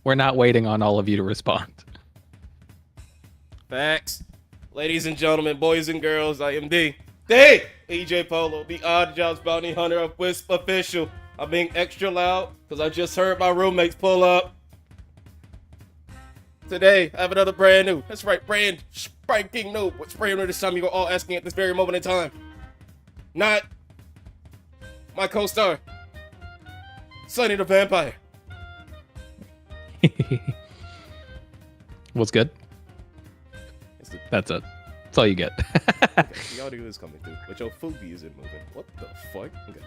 We're not waiting on all of you to respond. Facts. Ladies and gentlemen, boys and girls, I am EJ Polo, the Odd Jobs Bounty Hunter of Wisp Official. I'm being extra loud because I just heard my roommates pull up. Today, I have another brand new, that's right, brand spanking new. What's brand new this time? You're all asking at this very moment in time. Not my co-star, Sonny the Vampire. What's good? That's it. That's all you get. The audio is coming through, but your Fubi isn't moving. What the fuck? Okay.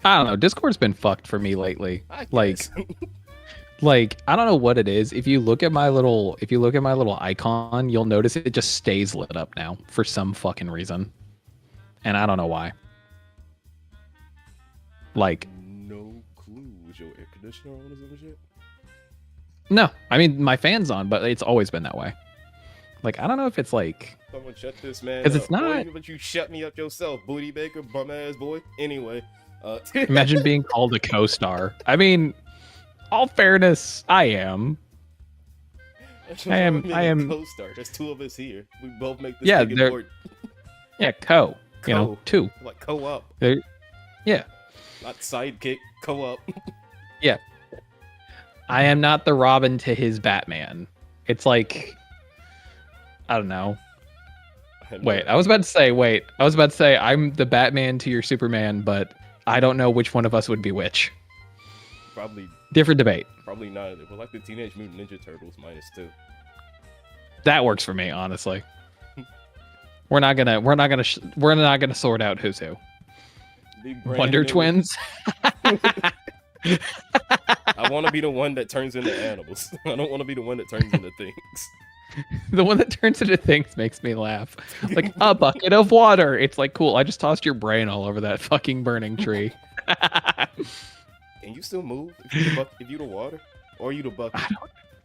I don't know. Discord's been fucked for me lately. Like I don't know what it is. If you look at my little icon, you'll notice it just stays lit up now for some fucking reason. And I don't know why. Like, no clue. Was your air conditioner on or some shit? No, I mean my fan's on, but it's always been that way. Like, I don't know if it's like someone shut this man because up. it's not. Boy, but you shut me up yourself, booty baker, bum ass boy. Anyway, Imagine being called a co-star. I mean, all fairness, I am. I am co-star. There's two of us here. We both make this yeah, thing important. Yeah, co. You know, two. Like co-op. Yeah. Not sidekick. Co-op. Yeah. I am not the Robin to his Batman. It's like, I don't know. I was about to say I'm the Batman to your Superman, but I don't know which one of us would be which. Probably different debate. Probably neither. We're like the Teenage Mutant Ninja Turtles -2. That works for me, honestly. We're not gonna sort out who's who. Wonder Twins. I want to be the one that turns into animals. I don't want to be the one that turns into things. The one that turns into things makes me laugh. Like a bucket of water. It's like, cool. I just tossed your brain all over that fucking burning tree. Can you still move if you the water, or are you the bucket,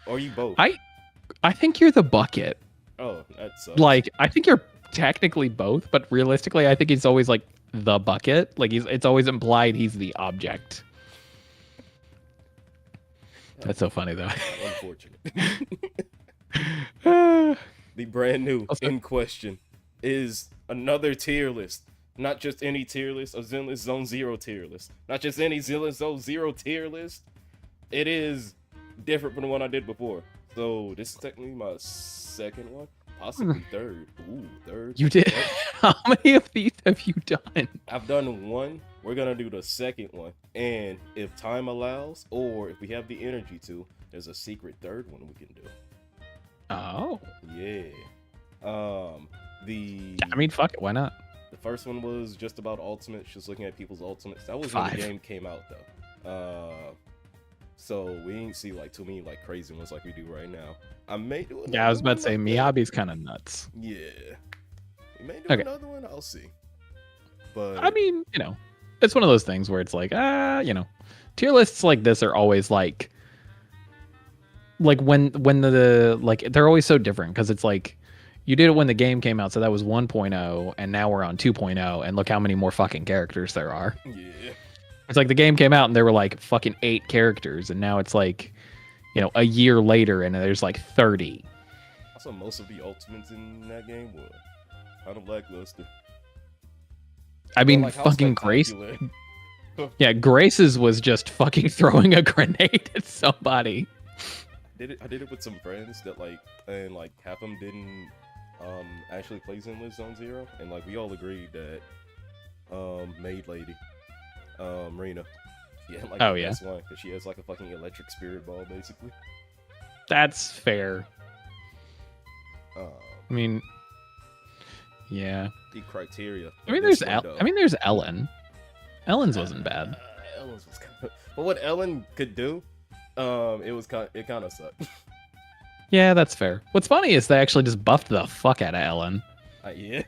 or are you both? I think you're the bucket. Oh, that's like I think you're technically both, but realistically, I think he's always like the bucket. Like it's always implied he's the object. That's so funny though. Unfortunate. The brand new in question is another tier list. Not just any tier list, a Zenless Zone Zero tier list. Not just any Zenless Zone Zero tier list. It is different from the one I did before. So this is technically my second one, possibly third. Ooh, third. You did? How many of these have you done? I've done one. We're gonna do the second one, and if time allows, or if we have the energy to, there's a secret third one we can do. Oh. Yeah. I mean, fuck it. Why not? The first one was just about ultimates, just looking at people's ultimates. That was when the game came out, though. So we ain't see like too many like crazy ones like we do right now. I may do another I was about to say like Miyabi's kind of nuts. Yeah. We may do another one. I'll see. But I mean, you know, it's one of those things where it's like, you know, tier lists like this are always like when the like they're always so different because it's like you did it when the game came out, so that was 1.0, and now we're on 2.0, and look how many more fucking characters there are. Yeah. It's like the game came out and there were like fucking 8 characters, and now it's like, you know, a year later and there's like 30. Also, most of the ultimates in that game were kind of lackluster. I mean, like, fucking Grace. Yeah, Grace's was just fucking throwing a grenade at somebody. I did it with some friends that like, and like half of them didn't actually play Zenless Zone Zero, and like we all agreed that maid lady, Rena, yeah, like the best one because she has like a fucking electric spirit ball basically. That's fair. I mean, yeah. The criteria. I mean, there's Ellen. Ellen's wasn't bad. Ellen's was kind of, but what Ellen could do, it kind of sucked. Yeah, that's fair. What's funny is they actually just buffed the fuck out of Ellen. Yeah.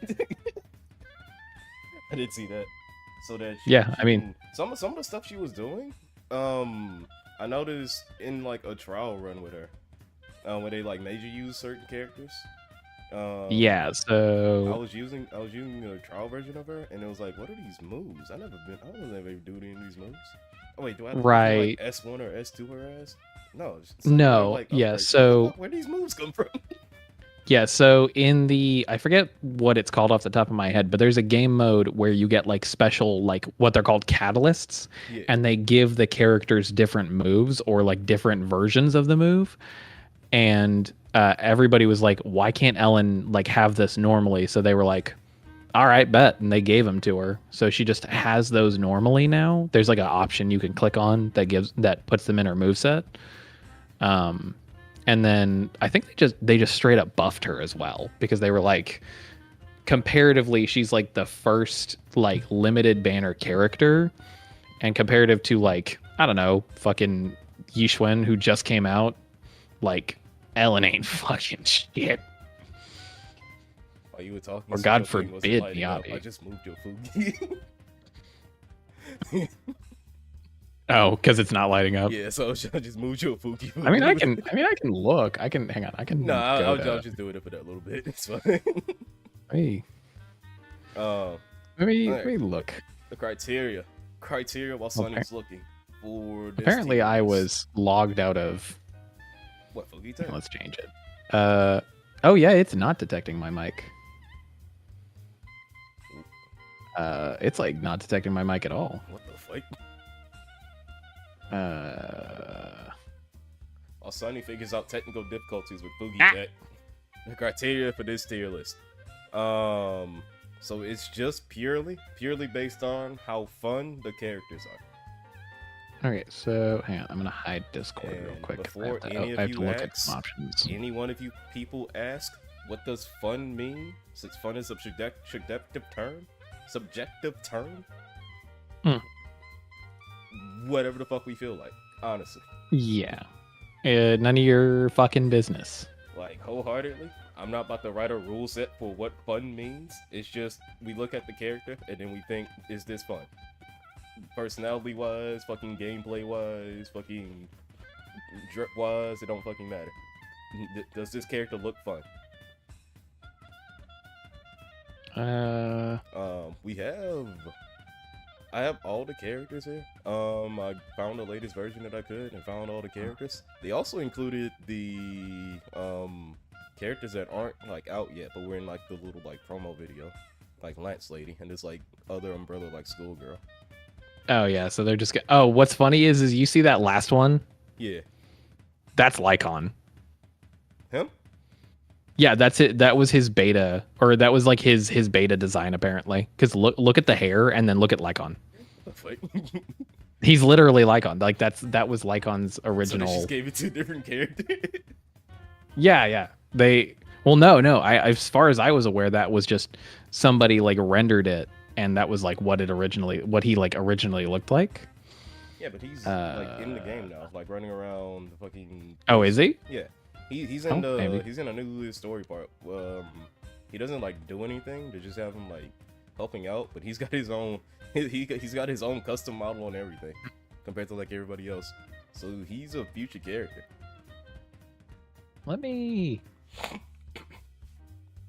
I did see that. So that I mean, some of the stuff she was doing, I noticed in like a trial run with her, where they like made you use certain characters. Yeah, so I was using a trial version of her, and it was like, what are these moves? I don't ever do any of these moves. Oh wait, do I have to do, like S1 or S2 her ass? No. No. Like Yeah. upgrades. So Where these moves come from? yeah. So in the I forget what it's called off the top of my head, but there's a game mode where you get like special like what they're called catalysts, Yeah. and they give the characters different moves or like different versions of the move. And everybody was like, "Why can't Ellen like have this normally?" So they were like, all right, bet. And they gave them to her. So she just has those normally now. There's like an option you can click on that puts them in her moveset. And then I think they just straight up buffed her as well, because they were like, comparatively, she's like the first like limited banner character, and comparative to like, I don't know, fucking Yishwen who just came out, like Ellen ain't fucking shit. While you were talking, or God forbid, Miyabi. I just moved your Fugi. Oh, because it's not lighting up. Yeah, so I just moved your Fugi. I mean, I can look. I can hang on. I can. No, I'll just do it for that little bit. It's fine. Hey. Let me look. The criteria while Sonny's looking for. This Apparently, I was logged out of. What Fugi turn? Let's change it. Oh yeah, it's not detecting my mic. It's like not detecting my mic at all. What the fuck? While Sonny figures out technical difficulties with Fugi deck, the criteria for this tier list. So it's just purely based on how fun the characters are. Okay, so hang on, I'm gonna hide Discord real quick. Before I have to look at some options. Any one of you people ask, what does fun mean? Since fun is a subjective term? Whatever the fuck we feel like, honestly. Yeah. None of your fucking business. Like, wholeheartedly, I'm not about to write a rule set for what fun means. It's just, we look at the character, and then we think, is this fun? Personality-wise, fucking gameplay-wise, fucking drip-wise, it don't fucking matter. Does this character look fun? I have all the characters here. I found the latest version that I could and found all the characters. They also included the characters that aren't like out yet, but we're in like the little like promo video, like Lance Lady and this like other umbrella like schoolgirl. Oh yeah, so they're just what's funny is you see that last one? Yeah. That's Lycon. Him? Yeah, that's it. That was his beta, or that was like his beta design apparently. Because look at the hair and then look at Lycon. He's literally Lycon. Like that was Lycon's original. So they just gave it to a different character. Yeah. No. I as far as I was aware, that was just somebody like rendered it, and that was like what he originally looked like. Yeah, but he's like in the game now, like running around the fucking. Oh, is he? Yeah. He's in a new story part. He doesn't like do anything. They just have him like helping out, but he's got his own he's got his own custom model and everything compared to like everybody else. So he's a future character. It's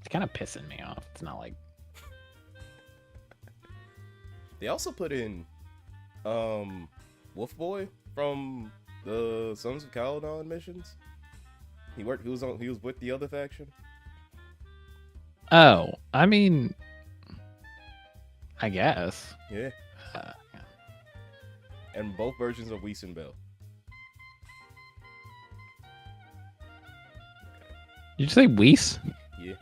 kind of pissing me off. It's not like they also put in Wolf Boy from the Sons of Caledon missions. He was with the other faction. Oh, I mean, I guess. Yeah. And both versions of Whis and Bell. Did you say Whis? Yeah.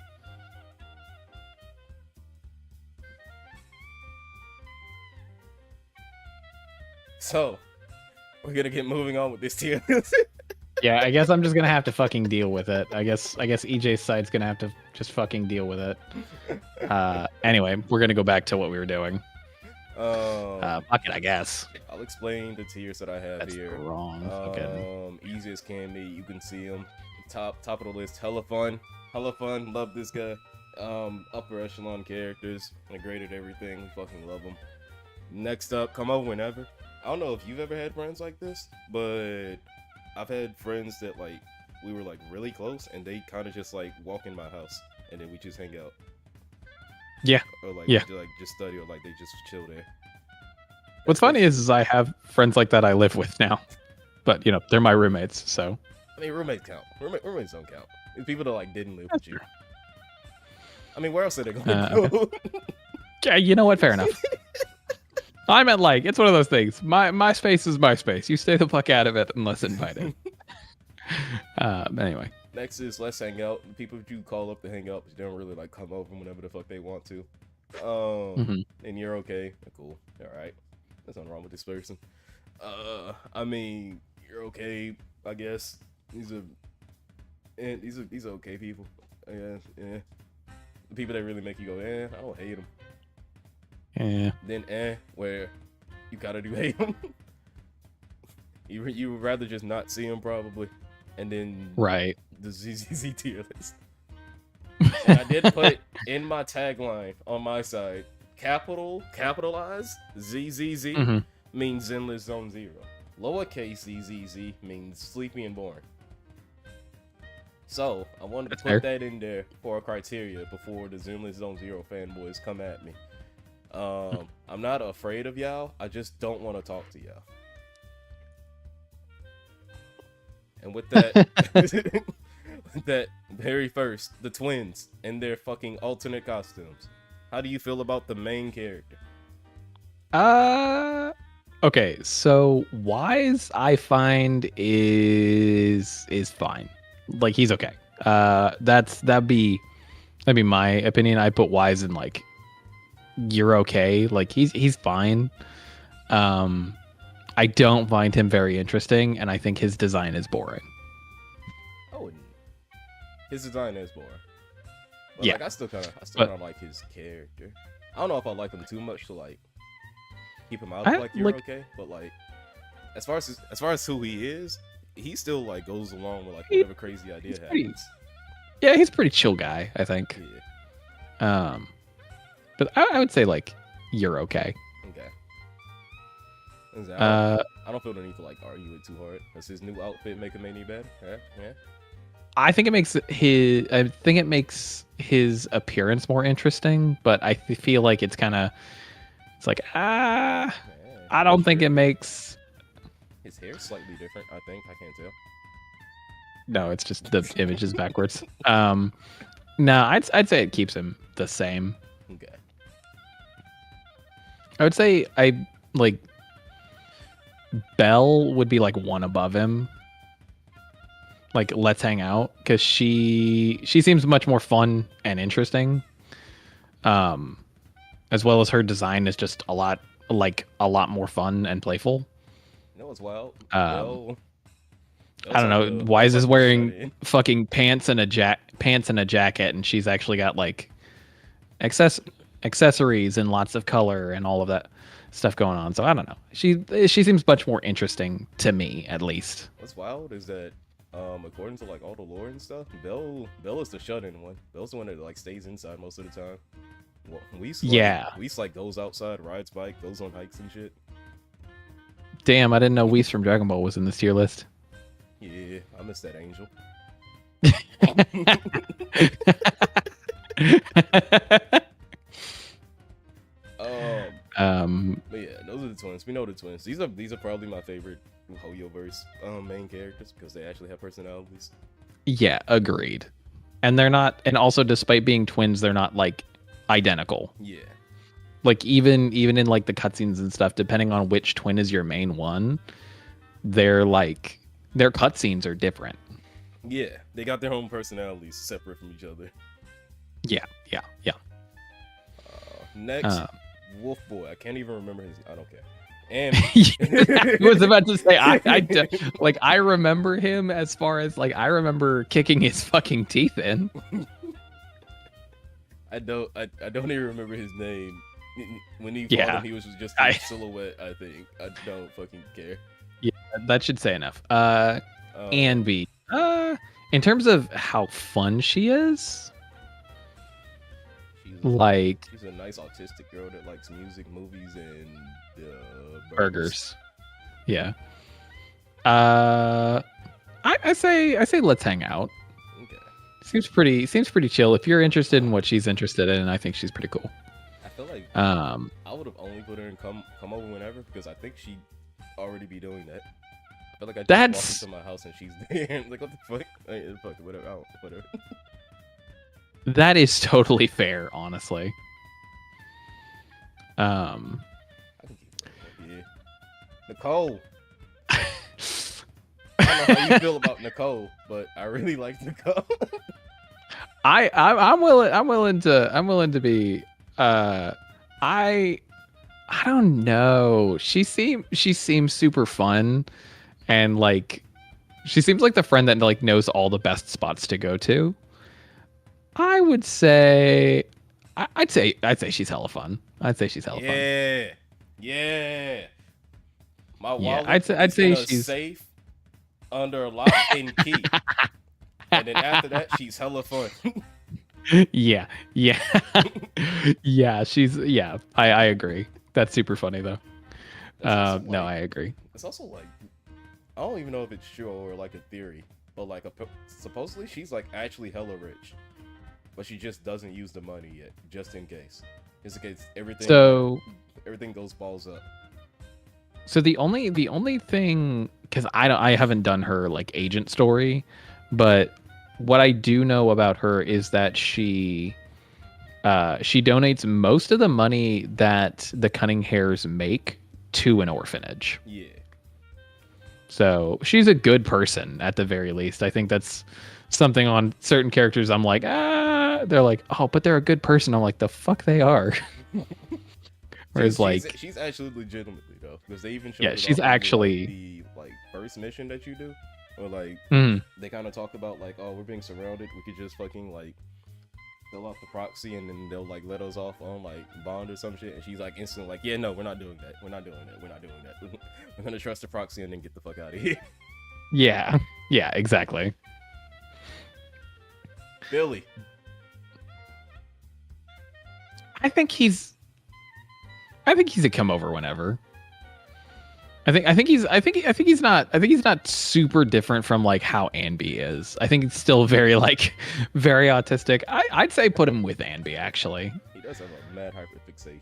So, we're gonna get moving on with this tier list. Yeah, I guess I'm just gonna have to fucking deal with it. I guess EJ's side's gonna have to just fucking deal with it. Anyway, we're gonna go back to what we were doing. Fuck it, I guess. I'll explain the tiers that I have That's here. Wrong. Easy as can be. You can see them. Top of the list. Hella fun. Love this guy. Upper echelon characters. I graded everything. We fucking love them. Next up, come over whenever. I don't know if you've ever had friends like this, but I've had friends that like we were like really close, and they kind of just like walk in my house, and then we just hang out. Yeah. Or like just study, or like they just chill there. What's funny is I have friends like that I live with now. but you know they're my roommates, so. I mean, roommates count. Roommates don't count. It's people that like didn't live with you. I mean, where else are they going to go? Yeah, you know what? Fair enough. I meant like it's one of those things. My space is my space. You stay the fuck out of it unless invited. Anyway. Next is let's hang out. The people you call up to hang out, but they don't really like come over whenever the fuck they want to. And you're okay. Cool. All right. There's nothing wrong with this person. I mean, you're okay. I guess these are okay people. Yeah. The people that really make you go, I don't hate them. Yeah. Then where you gotta do hate them. you would rather just not see them probably, and then right. The ZZZ tier list. And I did put in my tagline on my side, capitalize ZZZ means Zenless Zone Zero. Lowercase ZZZ means sleepy and boring. So I wanted to put that in there for a criteria before the Zenless Zone Zero fanboys come at me. I'm not afraid of y'all. I just don't want to talk to y'all. And with that, that very first, the twins in their fucking alternate costumes. How do you feel about the main character? Okay, so Wise I find is fine. Like he's okay. That'd be my opinion. I put Wise in like you're okay. Like he's fine. I don't find him very interesting, and I think his design is boring. Oh, his design is boring. But yeah, like, I still kind of like his character. I don't know if I like him too much to like keep him out of like you're okay, but like as far as who he is, he still like goes along with like whatever crazy idea happens. Yeah, he's a pretty chill guy, I think. Yeah. But I would say like you're okay. Okay. I don't feel the need to like argue it too hard. Does his new outfit make him any better? Yeah. I think it makes his appearance more interesting, but I feel like it's like I don't think it makes his hair slightly different. I think I can't tell. No, it's just the image is backwards. No, I'd say it keeps him the same. Okay. I would say Belle would be like one above him. Like let's hang out because she seems much more fun and interesting. As well as her design is just a lot more fun and playful. You know what's wild? I don't know. Wise is wearing fucking pants and a jacket, and she's actually got like accessories and lots of color and all of that stuff going on. So I don't know. She seems much more interesting to me, at least. What's wild is that according to like all the lore and stuff, Belle is the shut-in one. Belle's the one that like stays inside most of the time. Well, Whis like goes outside, rides bike, goes on hikes and shit. Damn, I didn't know Whis from Dragon Ball was in this tier list. Yeah, I miss that angel. But yeah, those are the twins. We know the twins. These are probably my favorite Hoyoverse main characters because they actually have personalities. Yeah, agreed. And they're not, and also despite being twins, they're not like identical. Yeah. Like even in like the cutscenes and stuff, depending on which twin is your main one, their cutscenes are different. Yeah, they got their own personalities separate from each other. Yeah. Next, Wolf Boy. I can't even remember his. I don't care. And I was about to say I remember him as far as like I remember kicking his fucking teeth in. I don't even remember his name. When he fought him, he was just a silhouette. I think I don't fucking care. Yeah, that should say enough. And B. In terms of how fun she is, she's a nice autistic girl that likes music, movies, and burgers. Yeah. I say let's hang out. Okay. Seems pretty chill. If you're interested in what she's interested in, I think she's pretty cool. I feel like I would have only put her in come over whenever because I think she'd already be doing that. I feel like I just That's walked into my house and she's there. Like, what the fuck? Fuck, whatever. Whatever. that is totally fair, honestly. I can keep going. Yeah. Nicole. I don't know how you feel about Nicole, but I really like Nicole. I'm willing to be I don't know. She seems super fun, and like she seems like the friend that like knows all the best spots to go to. I would say I'd say she's hella fun. I'd say she's hella fun. Yeah. My wallet Yeah, I'd say she's safe under lock and key. And then after that, she's hella fun. yeah. Yeah, I agree. That's super funny though. No, I agree. It's also like, I don't even know if it's true or like a theory, but like supposedly she's like actually hella rich, but she just doesn't use the money yet, just in case. Just in case everything goes balls up. So the only thing, because I haven't done her like agent story, but what I do know about her is that she donates most of the money that the Cunning Hares make to an orphanage. Yeah. So she's a good person at the very least. I think that's something on certain characters. I'm like, they're like, oh, but they're a good person. I'm like, the fuck they are. Whereas she's actually legitimately though, because they even showed she's actually the like first mission that you do, or like they kind of talk about like, oh, we're being surrounded, we could just fucking like fill out the proxy and then they'll like let us off on like bond or some shit, and she's like instantly like, yeah, no, we're not doing that, we're not doing that, we're gonna trust the proxy and then get the fuck out of here. Yeah, exactly. Billy, I think he's a come over whenever. I think he's not super different from like how Anby is. I think it's still very autistic. I'd say put him with Anby actually. He does have a mad hyperfixation.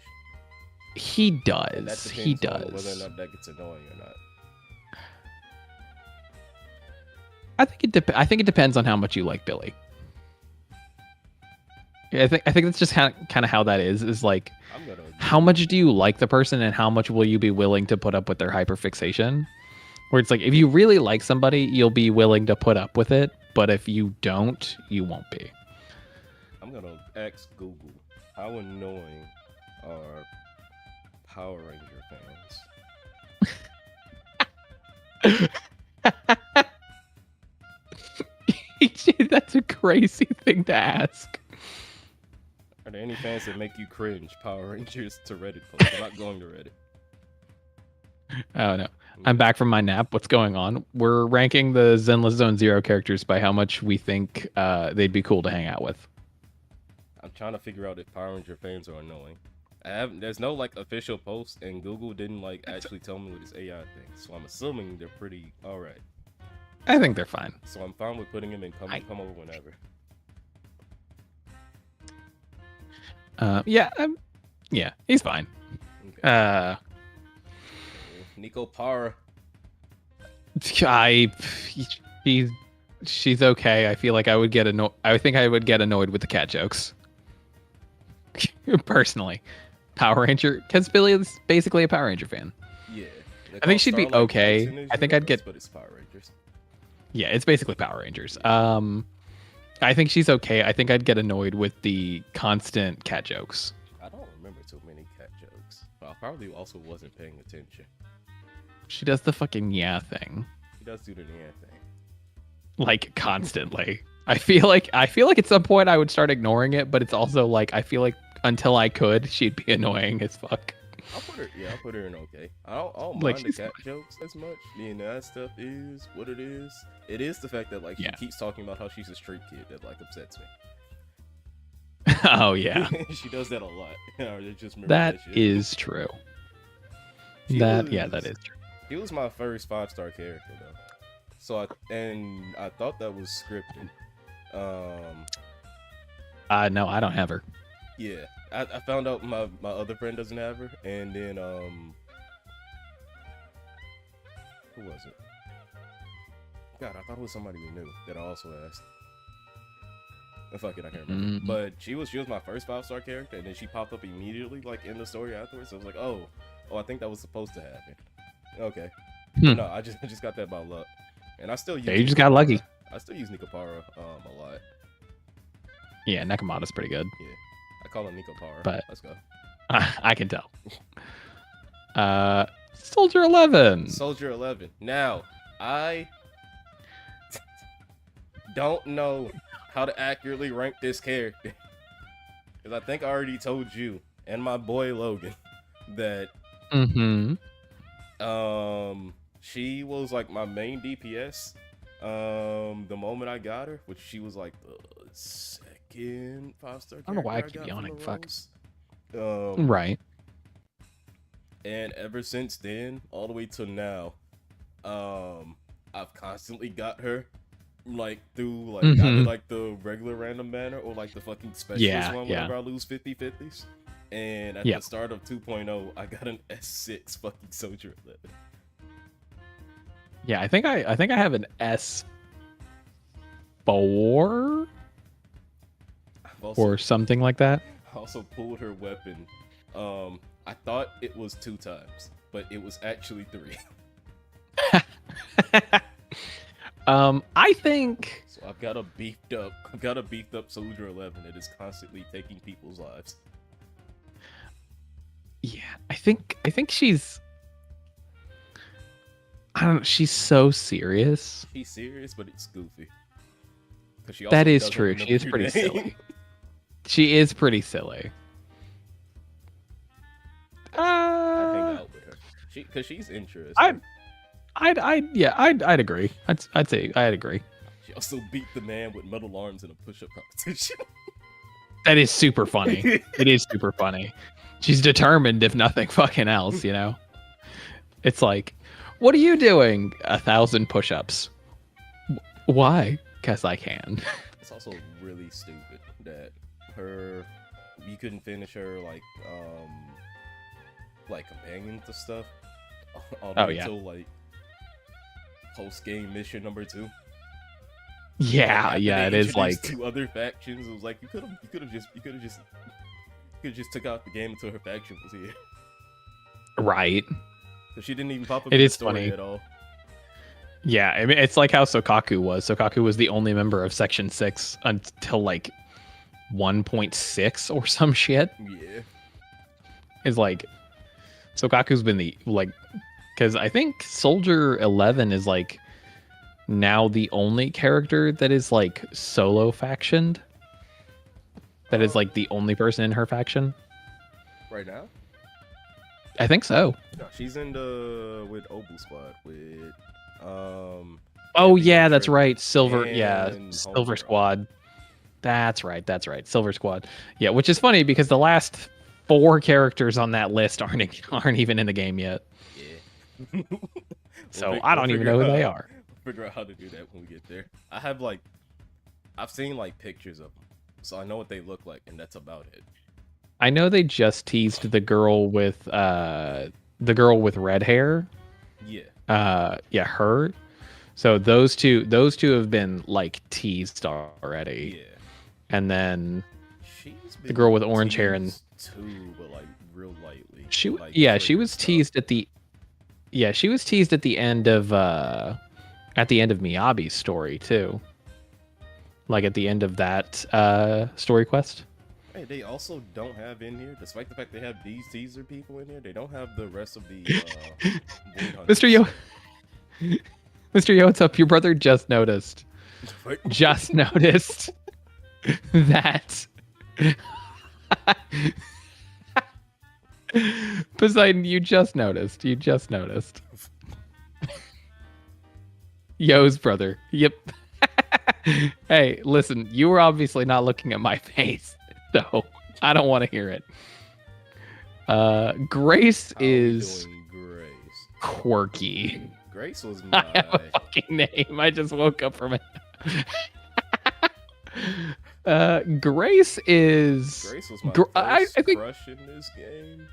He does. He does. Whether or not that gets annoying or not. I think it depends on how much you like Billy. I think that's just kind of how that is like, how much do you like the person and how much will you be willing to put up with their hyperfixation? Where it's like, if you really like somebody, you'll be willing to put up with it, but if you don't, you won't be. I'm gonna ask Google, how annoying are Power Ranger fans? That's a crazy thing to ask. Are there any fans that make you cringe? Power Rangers to Reddit post. I'm not going to Reddit. Oh no. I'm back from my nap. What's going on? We're ranking the Zenless Zone Zero characters by how much we think they'd be cool to hang out with. I'm trying to figure out if Power Ranger fans are annoying. There's no like official post, and Google didn't like actually tell me with this AI thing. So I'm assuming they're pretty alright. I think they're fine. So I'm fine with putting them in come over whenever. Yeah, he's fine. Okay. Nico Para. She's okay. I feel like I would get annoyed. I think I would get annoyed with the cat jokes. Personally, Power Ranger, because Billy is basically a Power Ranger fan. Yeah, I think she'd be okay. I think I'd get. But it's Power Rangers. Yeah, it's basically Power Rangers. I think she's okay. I think I'd get annoyed with the constant cat jokes. I don't remember too many cat jokes, but I probably also wasn't paying attention. She does the fucking yeah thing. She does do the yeah thing. Like constantly. I feel like at some point I would start ignoring it, but it's also like I feel like until I could, she'd be annoying as fuck. I'll put her in okay. I don't mind the cat jokes as much. That stuff is what it is. It is the fact that like she keeps talking about how she's a street kid that like upsets me. Oh yeah. She does that a lot. That is true. That is true. He was my first 5-star character though. So I thought that was scripted. No, I don't have her. Yeah. I found out my other friend doesn't have her, and then who was it? God, I thought it was somebody we knew that I also asked. Oh, fuck it, I can't remember. But she was my first 5-star character, and then she popped up immediately, like in the story afterwards. So I was like, oh, I think that was supposed to happen. Okay. No, I just got that by luck, and I still use. Yeah, you just got lucky. I still use Nikopara a lot. Yeah, Nekomata's pretty good. Yeah, I call him Nikopara. But let's go. I can tell. Soldier 11. Soldier 11. Now, I don't know how to accurately rank this character, because I think I already told you and my boy Logan that she was like my main DPS the moment I got her, which she was like the second 5-star. I don't know why I keep yawning. Fuck. Right. And ever since then, all the way to now, I've constantly got her, like through like either like the regular random banner or like the fucking specialist one whenever I lose 50/50s. And at the start of 2.0, I got an S6 fucking Soldier 11. Yeah, I think I have an S4 or something like that. I also pulled her weapon. I thought it was 2 times, but it was actually 3. I think so. I've got a beefed up Soldier 11 that is constantly taking people's lives. Yeah, I think she's. I don't know. She's so serious. She's serious, but it's goofy. She that is true. She is pretty silly. She is pretty silly. I hang out with her. Because she's interesting. I'd agree. I'd say I'd agree. She also beat the man with metal arms in a push-up competition. That is super funny. It is super funny. She's determined, if nothing fucking else, you know? It's like, what are you doing? 1,000 push-ups. Why? Because I can. It's also really stupid that you couldn't finish her like companions to stuff all the way until like post-game mission number 2. Yeah, like, it is like 2 other factions. It was like you could have just took out the game until her faction was here. Right. So she didn't even pop up in the is story funny at all. Yeah, I mean, it's like how Sokaku was. Sokaku was the only member of Section 6 until like 1.6 or some shit. Yeah. It's like Sokaku's been the like, because I think Soldier 11 is like now the only character that is like solo factioned. That is like the only person in her faction. Right now? I think so. No, she's in the with Obu Squad with oh yeah, that's right. Silver Silver Squad. That's right. Silver Squad. Yeah, which is funny because the last 4 characters on that list aren't even in the game yet. Yeah. So I don't even know who they are. We'll figure out how to do that when we get there. I've seen like pictures of them, so I know what they look like, and that's about it. I know they just teased the girl with red hair. Yeah. Her. So those two have been like teased already. Yeah. And then the girl with orange hair and too, but like real lightly. She was teased at the end of Miyabi's story too. Like at the end of that story quest. Hey, they also don't have in here, despite the fact they have these teaser people in here, they don't have the rest of the Mr. Yo, what's up? Your brother just noticed. Just noticed that Poseidon, you just noticed. Yo's brother. Yep. Hey, listen, you were obviously not looking at my face. So I don't want to hear it. Grace is quirky. Grace was I have a fucking name. I just woke up from it. Grace was my first crush in this game.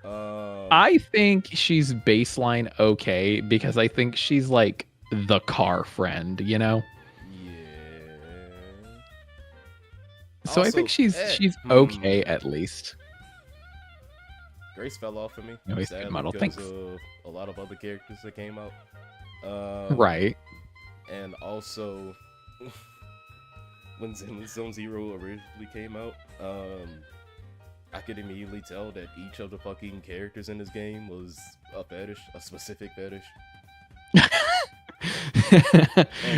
I think she's baseline okay because I think she's like the car friend, you know? Yeah. So Also, I think she's okay at least. Grace fell off for me, No, sadly, because of a lot of other characters that came out. Right. And also, when Zenless Zone Zero originally came out, I could immediately tell that each of the fucking characters in this game was a fetish, a specific fetish.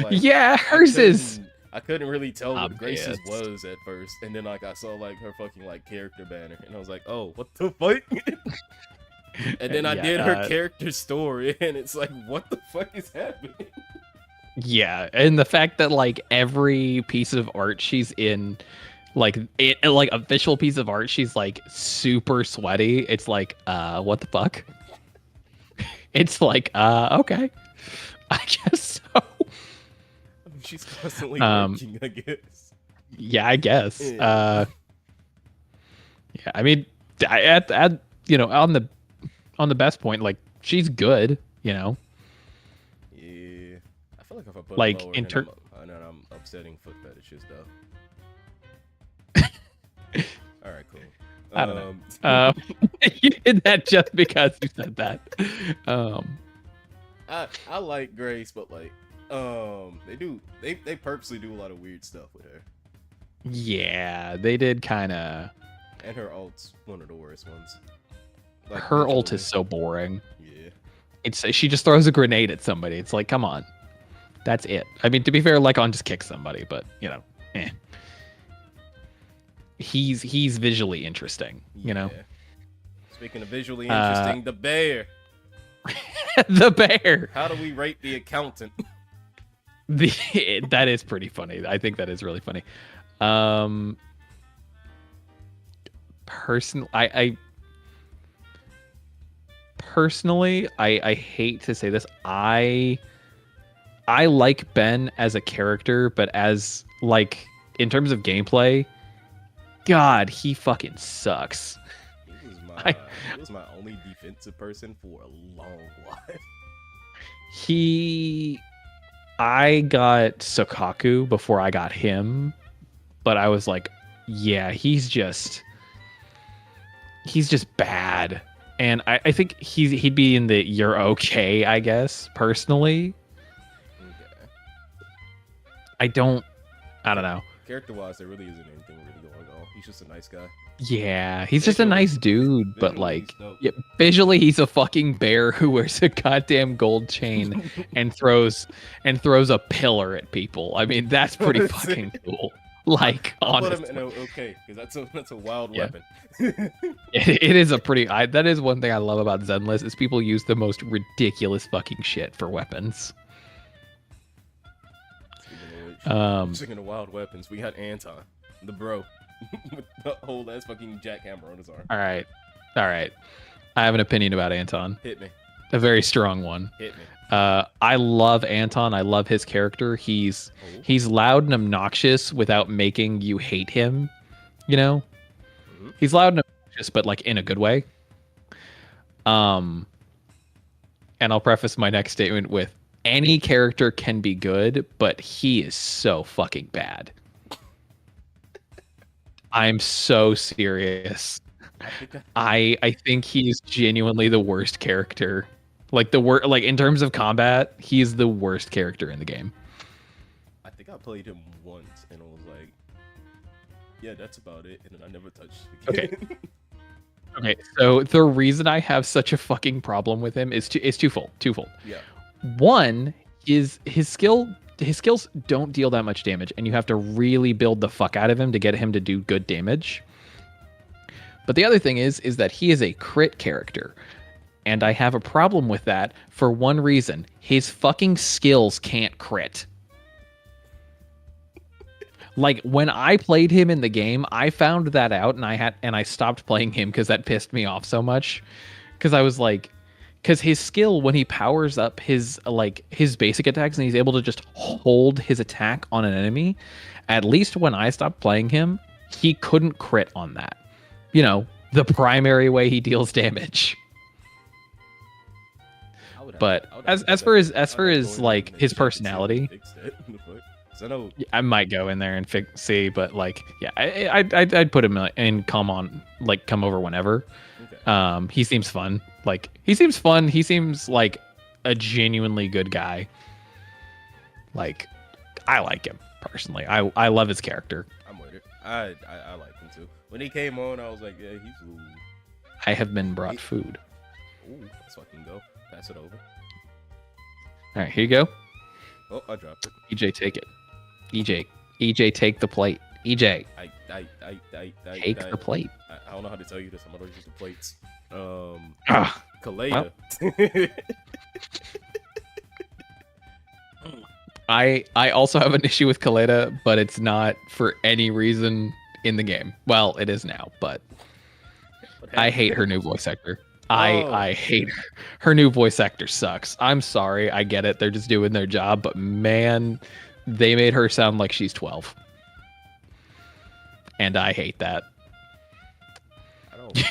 Like, yeah, hers is. I couldn't really tell what Grace's was at first, and then like I saw like her fucking like character banner, and I was like, oh, what the fuck? And then I did her character story, and it's like, what the fuck is happening? Yeah, and the fact that like every piece of art she's in, like a visual piece of art, she's like super sweaty. It's like, what the fuck? It's like, okay, I guess so. She's constantly working, I guess. Yeah, I guess. Yeah, I mean, at you know, on the best point, like she's good, you know. Yeah, I feel like if I put like lower, in then I'm upsetting foot fetishes though. All right, cool. I don't know. You did that just because you said that. I like Grace, but like, they purposely do a lot of weird stuff with her. Yeah, they did kind of. And her ult's one of the worst ones. Like, her ult is so boring. Yeah. She just throws a grenade at somebody. It's like, come on. That's it. I mean, to be fair, Lycon just kicks somebody, but you know, he's visually interesting, you know. Speaking of visually interesting, the bear. The bear. How do we rate the accountant? That is pretty funny. I think that is really funny. Personally, I hate to say this. I like Ben as a character, but as like in terms of gameplay, God, he fucking sucks. He was my only defensive person for a long while. I got Sokaku before I got him, but I was like, yeah, he's just bad. And I think he'd be in the you're okay, I guess, personally. Okay. I don't know. Character-wise, there really isn't anything really going on. He's just a nice guy. Yeah, he's just a nice dude, but like, yeah, visually he's a fucking bear who wears a goddamn gold chain and throws a pillar at people. I mean, that's pretty fucking cool. Like, honestly. Okay, because that's a wild weapon. It is a pretty. That is one thing I love about Zenless is people use the most ridiculous fucking shit for weapons. Speaking of wild weapons, we had Anton, the bro, with the whole ass fucking jackhammer on his arm. All right. I have an opinion about Anton. Hit me. A very strong one. Hit me. I love Anton. I love his character. He's loud and obnoxious without making you hate him. You know, he's loud and obnoxious, but like in a good way. And I'll preface my next statement with any character can be good, but he is so fucking bad. I'm so serious. I think he's genuinely the worst character. Like in terms of combat, he's the worst character in the game. I think I played him once and I was like, yeah, that's about it, and then I never touched it again. Okay, so the reason I have such a fucking problem with him is twofold. Yeah. One is his skills don't deal that much damage, and you have to really build the fuck out of him to get him to do good damage. But the other thing is that he is a crit character. And I have a problem with that for one reason. His fucking skills can't crit. Like, when I played him in the game, I found that out, and I stopped playing him because that pissed me off so much. Because I was like, because his skill, when he powers up his basic attacks and he's able to just hold his attack on an enemy, at least when I stopped playing him, he couldn't crit on that. You know, the primary way he deals damage. But as for his like his personality, I might go in there and see. But like, yeah, I'd put him in come over whenever. Okay. He seems fun. Like he seems fun. He seems like a genuinely good guy. Like I like him personally. I love his character. I'm with it. I like him too. When he came on, I was like, yeah, he's ooh. I have been brought food. Ooh, let's fucking go. Pass it over. All right, here you go. Oh, I dropped it. EJ, take it. EJ, take the plate. EJ, take the plate. I don't know how to tell you this. I'm gonna use the plates. Well. Kaleda. I also have an issue with Kaleda, but it's not for any reason in the game. Well, it is now, but I hate her new voice actor. I hate her. Her new voice actor sucks. I'm sorry. I get it. They're just doing their job, but man, they made her sound like she's 12. And I hate that.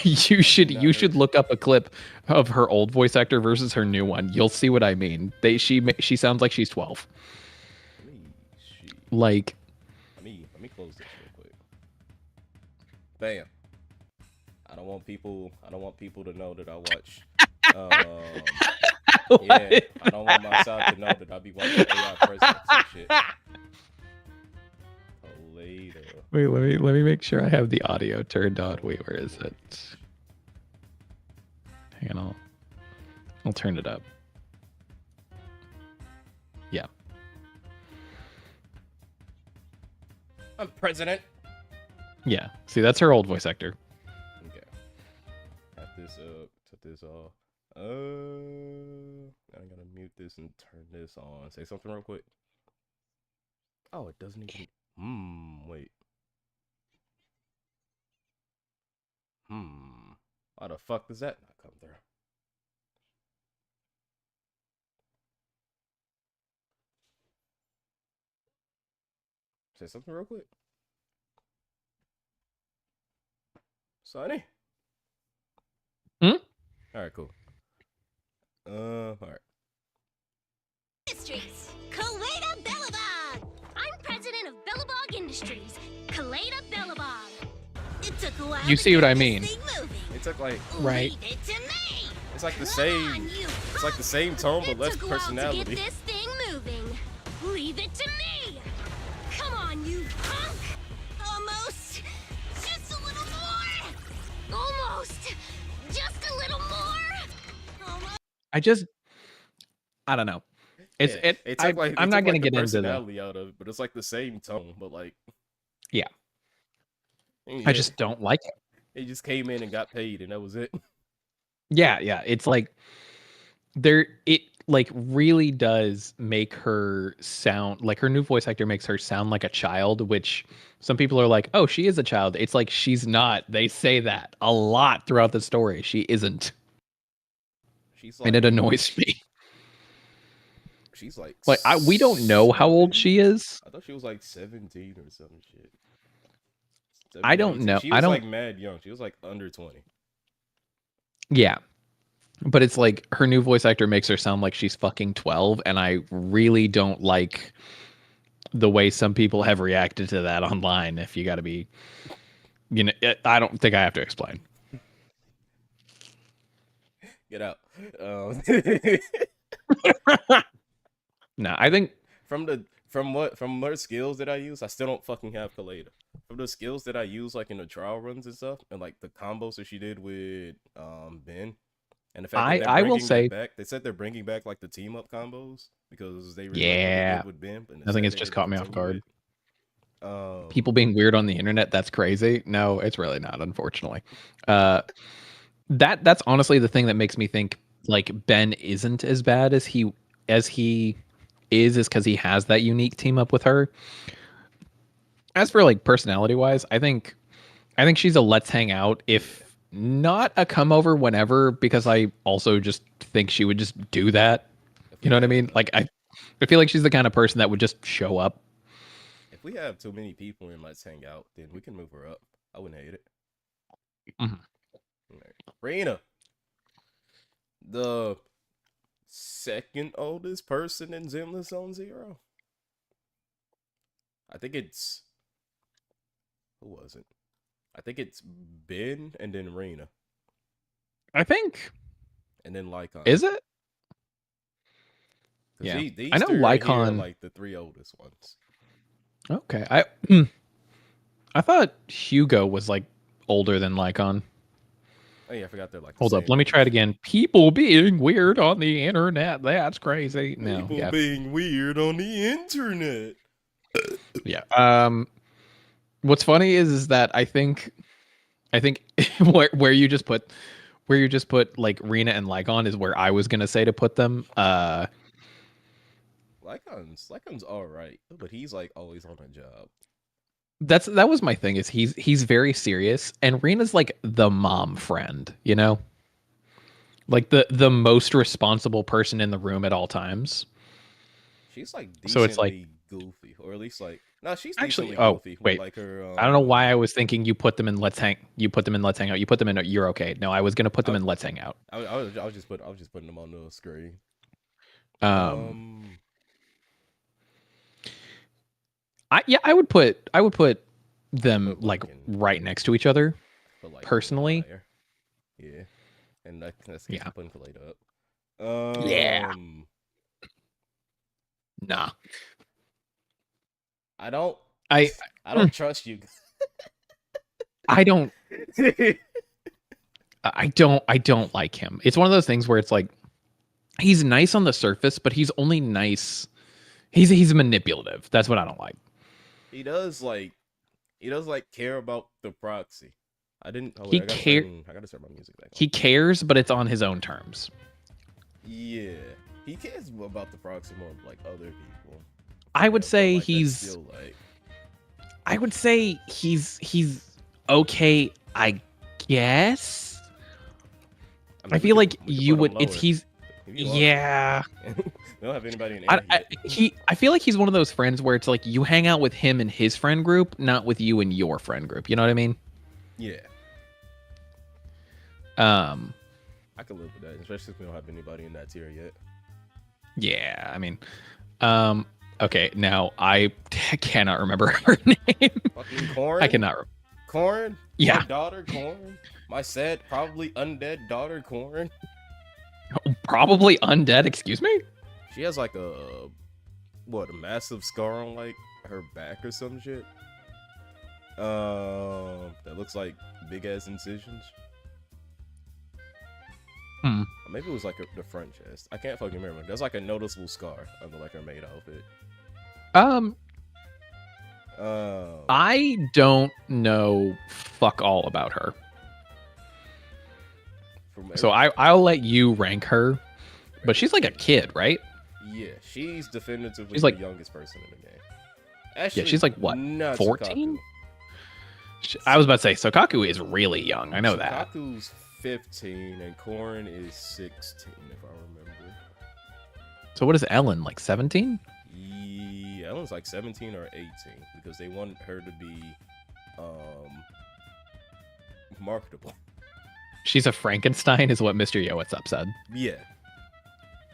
You should look up a clip of her old voice actor versus her new one. You'll see what I mean. She sounds like she's 12. Like, let me close this real quick. Bam. I don't want people to know that I watch. Yeah, I don't want my side to know that I be watching AI presidents and shit. Later. Wait, let me make sure I have the audio turned on. Wait, where is it? Hang on, I'll turn it up. Yeah. I'm president. Yeah. See, that's her old voice actor. Okay. Cut this up. Cut this off. I'm gonna mute this and turn this on. Say something real quick. Oh, it doesn't even. Wait. Why the fuck does that not come through? Say something real quick. Sonny? All right, cool. All right. Industries, Kaleda Bellabog. I'm president of Bellabog Industries, Kaleda Bellabog. It took a while. You see what I mean? It took like right. Leave it to me. It's like the same. It's like the same tone but less personality. To get this thing moving. Leave it to me. Come on, you punk. Almost. Just a little more. Almost. Just a little more. Almost. I don't know. I'm not gonna get into that. Out of it, but it's like the same tone, but like. Yeah. I just don't like it. He just came in and got paid, and that was it. Yeah. It's like it like really does make her sound like her new voice actor makes her sound like a child, which some people are like, oh, she is a child. It's like she's not. They say that a lot throughout the story. She isn't. She's like, and it annoys me. She's like we don't know how old she is. I thought she was like 17 or some shit. I don't know. She was like mad young. She was like under 20. Yeah. But it's like her new voice actor makes her sound like she's fucking 12, and I really don't like the way some people have reacted to that online. If you got to be, I don't think I have to explain. Get out. No, I think from her skills that I use, I still don't fucking have Kaleda. From the skills that I use, like in the trial runs and stuff, and like the combos that she did with Ben, and the fact that I will say they said they're bringing back like the team up combos because they really did with Ben. I think it's just caught me off guard. People being weird on the internet, that's crazy. No, it's really not, unfortunately. That's honestly the thing that makes me think like Ben isn't as bad as he is because he has that unique team up with her. As for like personality wise, I think she's a let's hang out, if not a come over whenever, because I also just think she would just do that. You know what I mean? Like I feel like she's the kind of person that would just show up. If we have too many people in let's hang out, then we can move her up. I wouldn't hate it. Mm-hmm. Reina, the second oldest person in Zenless Zone Zero. I think it's who was it? I think it's Ben and then Rena. I think. And then Lycon. Is it? Yeah. These I know three right here are Lycon. like the three oldest ones. Okay. I thought Hugo was like older than Lycon. Oh yeah, I forgot they're like. Hold up, let me try it again. People being weird on the internet. That's crazy. No, People being weird on the internet. Yeah. What's funny is that I think where you just put like Rena and Lycon is where I was gonna say to put them. Lycon's all right, but he's like always on a job. That was my thing, is he's very serious, and Rena's like the mom friend, you know? Like the most responsible person in the room at all times. She's like decently so it's like goofy, or at least like no, she's actually decently goofy. Wait, like her. I don't know why I was thinking you put them in Let's Hang. You put them in Let's Hang Out. You put them in You're Okay. No, I was gonna put them in Let's Hang Out. I was just putting them on the screen. I would put them like right next to each other. Like, personally. Yeah, and that's yeah. putting Kaleda up. Yeah. Nah. I don't trust you. I don't like him. It's one of those things where it's like he's nice on the surface, but he's only nice. He's manipulative. That's what I don't like. He does care about the proxy. I gotta start my music back on. He cares, but it's on his own terms. Yeah. He cares about the proxy more like other people. I would say he's okay, I guess. I feel like you would. Yeah. We don't have anybody in I feel like he's one of those friends where it's like you hang out with him and his friend group, not with you and your friend group. You know what I mean? Yeah. I could live with that, especially if we don't have anybody in that tier yet. Yeah, I mean, okay, now I cannot remember her name. Fucking Corn? I cannot remember. Corn? Yeah. My daughter Corn? My sad, probably undead daughter Corn? Probably undead, excuse me? She has like a massive scar on like her back or some shit. That looks like big ass incisions. Or maybe it was like the front chest. I can't fucking remember. There's like a noticeable scar under like her maid outfit. I don't know fuck all about her. So I'll let you rank her, but she's like a kid, right? Yeah, she's definitively like the youngest person in the game. Actually, yeah, she's like what, 14? I was about to say Sokaku is really young. I know that. Sokaku's 15 and Corrin is 16, if I remember. So what is Ellen, like 17? Yeah, Ellen's like 17 or 18 because they want her to be marketable. She's a Frankenstein, is what Mr. Yo What's Up said. Yeah.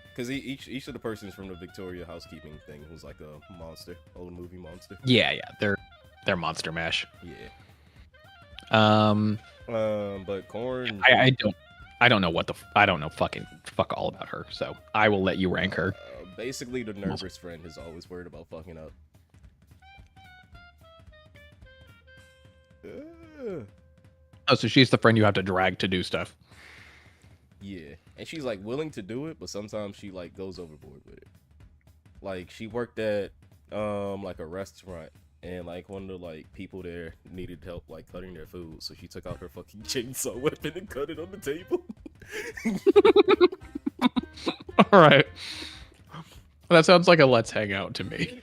Because each of the persons from the Victoria housekeeping thing was like a monster, old movie monster. Yeah, they're monster mash. Yeah. But Corn, I don't know I don't know fucking fuck all about her. So I will let you rank her. Basically, the nervous friend is always worried about fucking up. Oh, so she's the friend you have to drag to do stuff. Yeah, and she's like willing to do it, but sometimes she like goes overboard with it. Like she worked at like a restaurant, and like one of the like people there needed help like cutting their food, so she took out her fucking chainsaw weapon and cut it on the table. All right, that sounds like a let's hang out to me.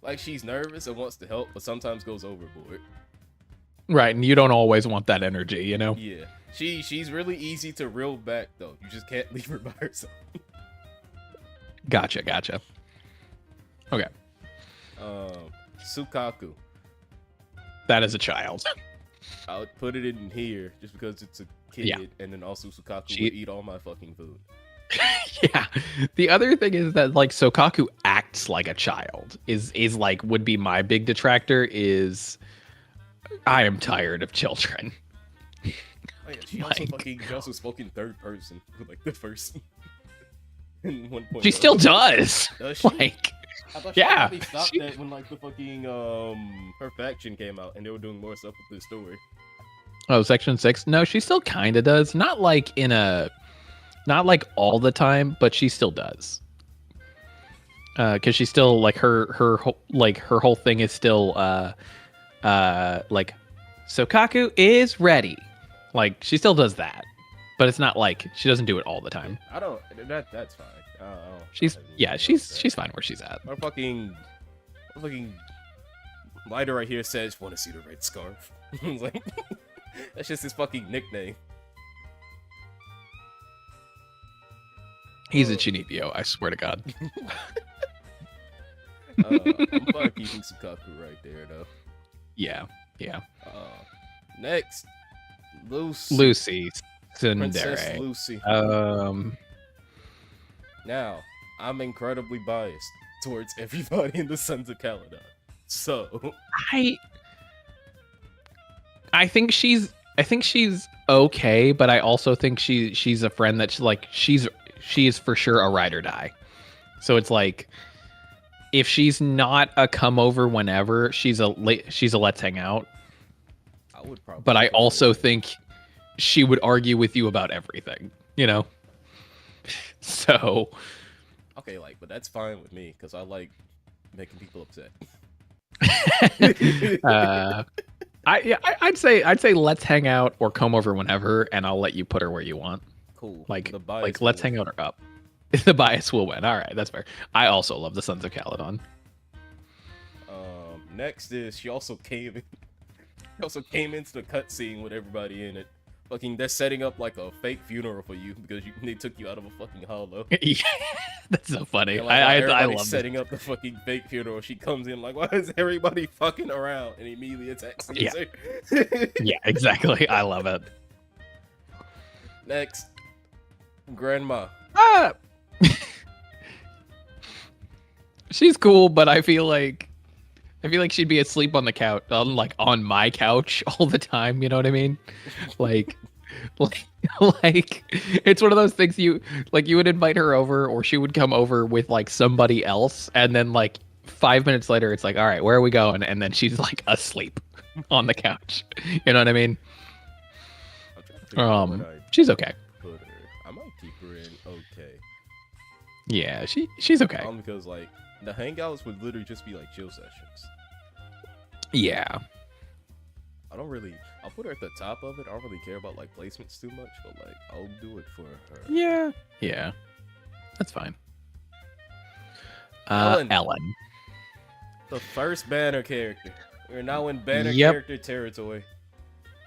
Like she's nervous and wants to help, but sometimes goes overboard. Right, and you don't always want that energy, you know? Yeah. She's really easy to reel back, though. You just can't leave her by herself. Gotcha. Okay. Sukaku. That is a child. I would put it in here just because it's a kid, and then also Sukaku would eat all my fucking food. Yeah. The other thing is that like Sokaku acts like a child. Is like would be my big detractor is I am tired of children. Oh, yeah, she also spoke in third person for like the first in 1.0. She still does. Does she? Like I thought she probably stopped that when like the fucking her faction came out and they were doing more stuff with the story. Oh, Section 6? No, she still kind of does. Not like all the time, but she still does. Because she's still like her whole thing is still like Sokaku is ready. Like she still does that, but it's not like she doesn't do it all the time. I don't. That's fine. She's fine where she's at. Our fucking lighter right here says, "Want to see the red scarf?" Like that's just his fucking nickname. He's a Chinibyo, I swear to God. I'm about keeping Sukaku right there, though. Yeah. Next, Lucy Princess Tsundere. Lucy. Now, I'm incredibly biased towards everybody in the Sons of Caledon. So I think she's okay, but I also think she's a friend that's like she is for sure a ride or die. So it's like if she's not a come over whenever, she's a let's hang out. I would probably. But I also think she would argue with you about everything, you know? So okay, but that's fine with me because I like making people upset. I'd say let's hang out or come over whenever, and I'll let you put her where you want. Cool. Like let's hang out or up. The bias will win. All right, that's fair. I also love the Sons of Caledon. Next is she also came into the cutscene with everybody in it. Fucking, they're setting up like a fake funeral for you because they took you out of a fucking hollow. Yeah, that's so funny. And, I love setting up the fucking fake funeral. She comes in like, why is everybody fucking around? And immediately attacks. Yeah. Yeah, exactly. I love it. Next, Grandma. She's cool, but I feel like she'd be asleep on the couch, on my couch all the time. You know what I mean? Like it's one of those things you would invite her over, or she would come over with like somebody else, and then like 5 minutes later, it's like, all right, where are we going? And then she's like asleep on the couch. You know what I mean? She's okay. I might keep her in okay. Yeah, she's okay. Because like the hangouts would literally just be like chill sessions. Yeah. I'll put her at the top of it. I don't really care about like placements too much, but like I'll do it for her. Yeah. That's fine. Ellen. The first banner character. We're now in banner character territory.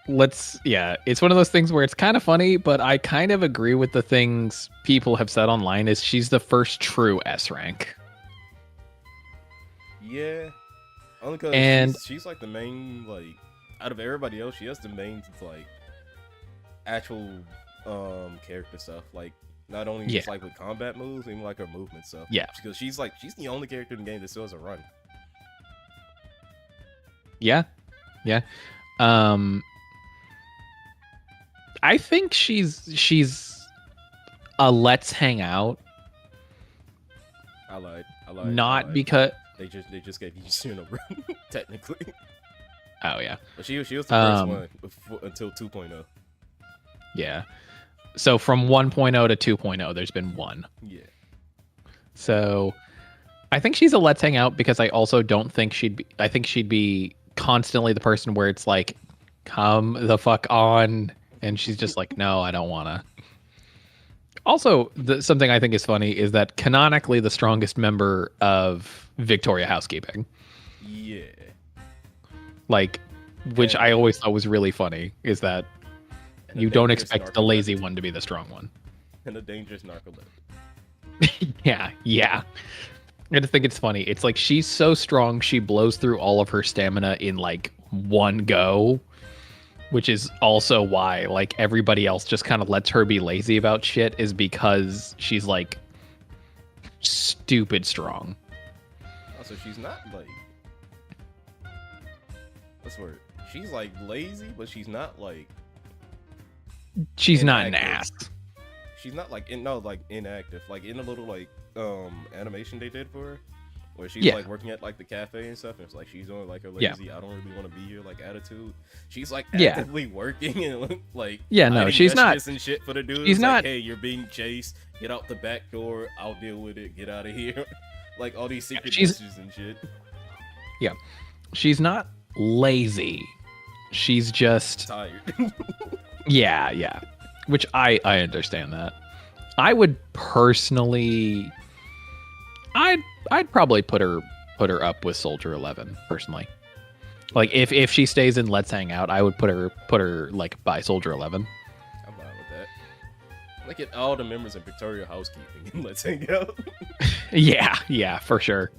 It's one of those things where it's kind of funny, but I kind of agree with the things people have said online is she's the first true S rank. Yeah. Only because she's like the main, like, out of everybody else, she has the main, like, actual character stuff. Like, not only just like with combat moves, even like her movement stuff. Yeah. Because she's the only character in the game that still has a run. Yeah. I think she's a let's hang out. I lied. Because they just gave you a run technically. Oh yeah. But she was the first one until 2.0. Yeah. So from 1.0 to 2.0, there's been one. Yeah. So I think she's a let's hang out because I also don't think I think she'd be constantly the person where it's like, come the fuck on. And she's just like, no, I don't want to. Also, something I think is funny is that canonically the strongest member of Victoria Housekeeping. Yeah. Like, which I always thought was really funny, is that you don't expect the lazy one to be the strong one. And a dangerous narcoleptic. Yeah. I just think it's funny. It's like she's so strong, she blows through all of her stamina in like one go. which is also why like everybody else just kind of lets her be lazy about shit, is because she's like stupid strong. Also, she's not like, what's the word? She's like lazy, but she's not like. She's not inactive. an ass. She's not like inactive. Like in a little like animation they did for her, where she's like working at like the cafe and stuff, and it's like she's doing like her lazy, I don't really want to be here like attitude. She's like actively working and like no, she's not. And shit for the dude. She's not. Like, hey, you're being chased. Get out the back door. I'll deal with it. Get out of here. Like all these secret messages and shit. Yeah, she's not lazy. She's just tired. yeah. Which I understand that. I would personally, I'd probably put her up with Soldier 11 personally. Like if she stays in Let's Hang Out, I would put her like by Soldier 11. I'm fine with that. Look at all the members in Victoria Housekeeping and Let's Hang Out. yeah, for sure.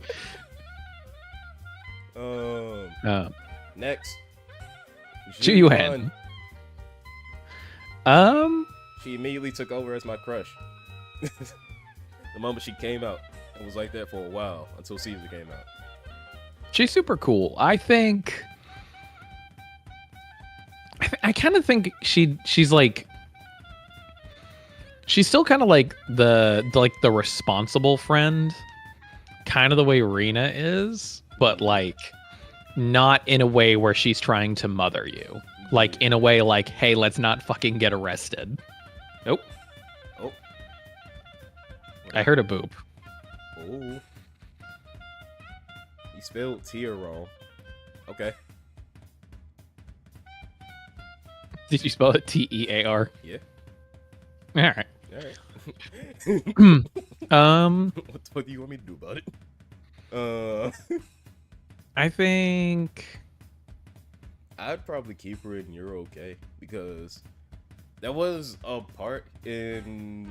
Next, Ju-Yuan. She immediately took over as my crush. The moment she came out, it was like that for a while until Caesar came out. She's super cool. I think. I kind of think she's like. She's still kind of like the responsible friend, kind of the way Rena is, but like not in a way where she's trying to mother you. Like in a way like, hey, let's not fucking get arrested. Nope. Oh. I heard a boop. Oh. You spelled tear wrong. Okay. Did you spell it T-E-A-R? Yeah. All right. What do you want me to do about it? I think I'd probably keep her in You're Okay, because that was a part in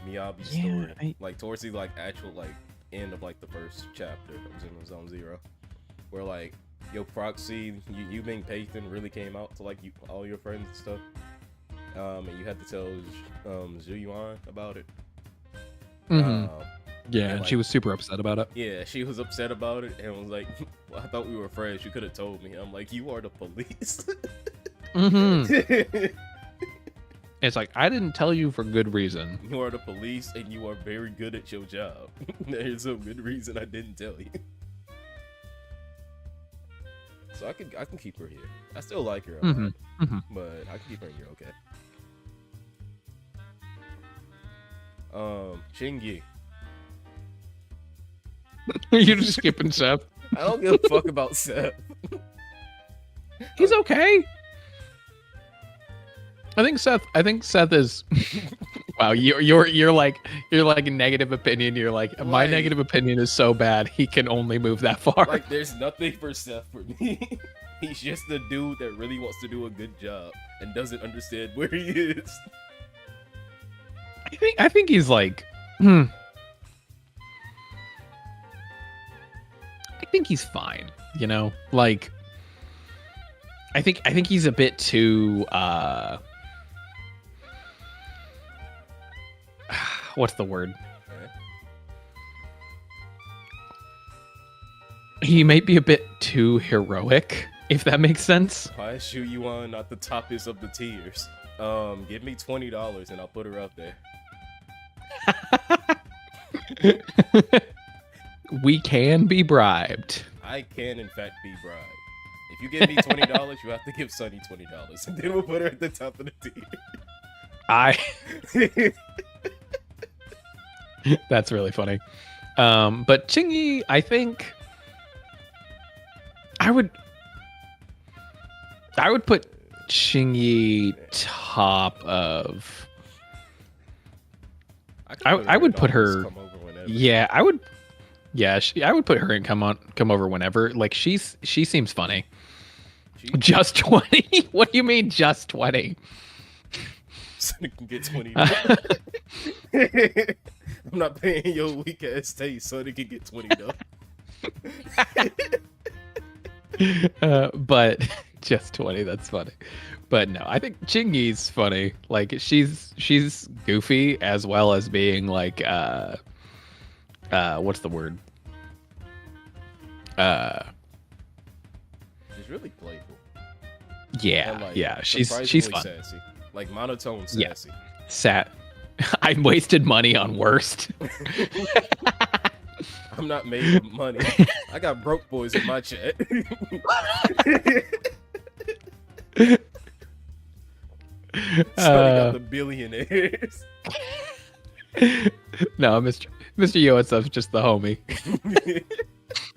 Miyabi's story, like towards the like actual like end of like the first chapter of Zenless Zone Zero, where like your proxy, you being Pathan really came out to like all your friends and stuff, and you had to tell Ju-Yuan about it. Yeah, and like, she was super upset about it. Yeah, she was upset about it and was like, well, I thought we were friends. You could have told me. I'm like, you are the police. It's like, I didn't tell you for good reason. You are the police and you are very good at your job. There's a good reason I didn't tell you. So I can keep her here. I still like her a lot, but I can keep her in You're Okay. Shingi. You're just skipping Seth. I don't give a fuck about Seth. He's okay. I think Seth is. Wow, you're like a negative opinion. You're like, my negative opinion is so bad he can only move that far. Like there's nothing for Seth for me. He's just a dude that really wants to do a good job and doesn't understand where he is. I think he's like. I think he's fine, you know? Like I think he's a bit too what's the word? He might be a bit too heroic, if that makes sense. Why shoot you on not the toppest of the tiers? Give me $20 and I'll put her up there. We can be bribed. I can, in fact, be bribed. If you give me $20, you have to give Sunny $20, and then we'll put her at the top of the tier. That's really funny. But Chingy, I think I would put Chingy top of. I would put her. Yeah, I would. Yeah, I would put her in come over whenever. Like she seems funny. Just 20? What do you mean just 20? So they can get $20. I'm not paying your weak ass taste so they can get $20. But Just 20. That's funny. But no, I think Chingy's funny. Like she's goofy as well as being like what's the word? She's really playful. Yeah, like, yeah. She's fun. Sassy. Like monotone sassy. Yeah. I wasted money on worst. I'm not made of money. I got broke boys in my chat. Got the billionaires. No, Mr. Yo What's Up's just the homie.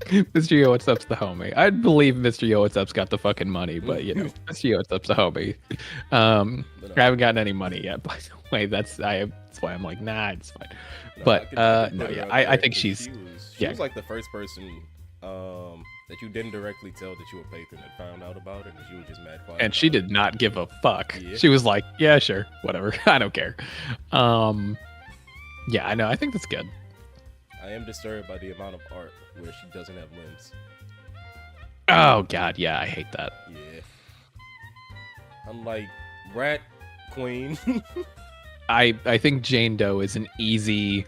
Mr. Yo What's Up's the homie. I'd believe Mr. Yo What's Up's got the fucking money, but you know, Mr. Yo What's Up's the homie. I haven't gotten any money yet, by the way. That's why I'm like, nah, it's fine. But I think she was like the first person that you didn't directly tell that you were patron and found out about it, and she was just mad quiet. And she did not give a fuck. Yeah. She was like, yeah, sure, whatever. I don't care. Yeah, I know. I think that's good. I am disturbed by the amount of art where she doesn't have limbs. Oh god, yeah, I hate that. Yeah. I'm like, Rat Queen. I think Jane Doe is an easy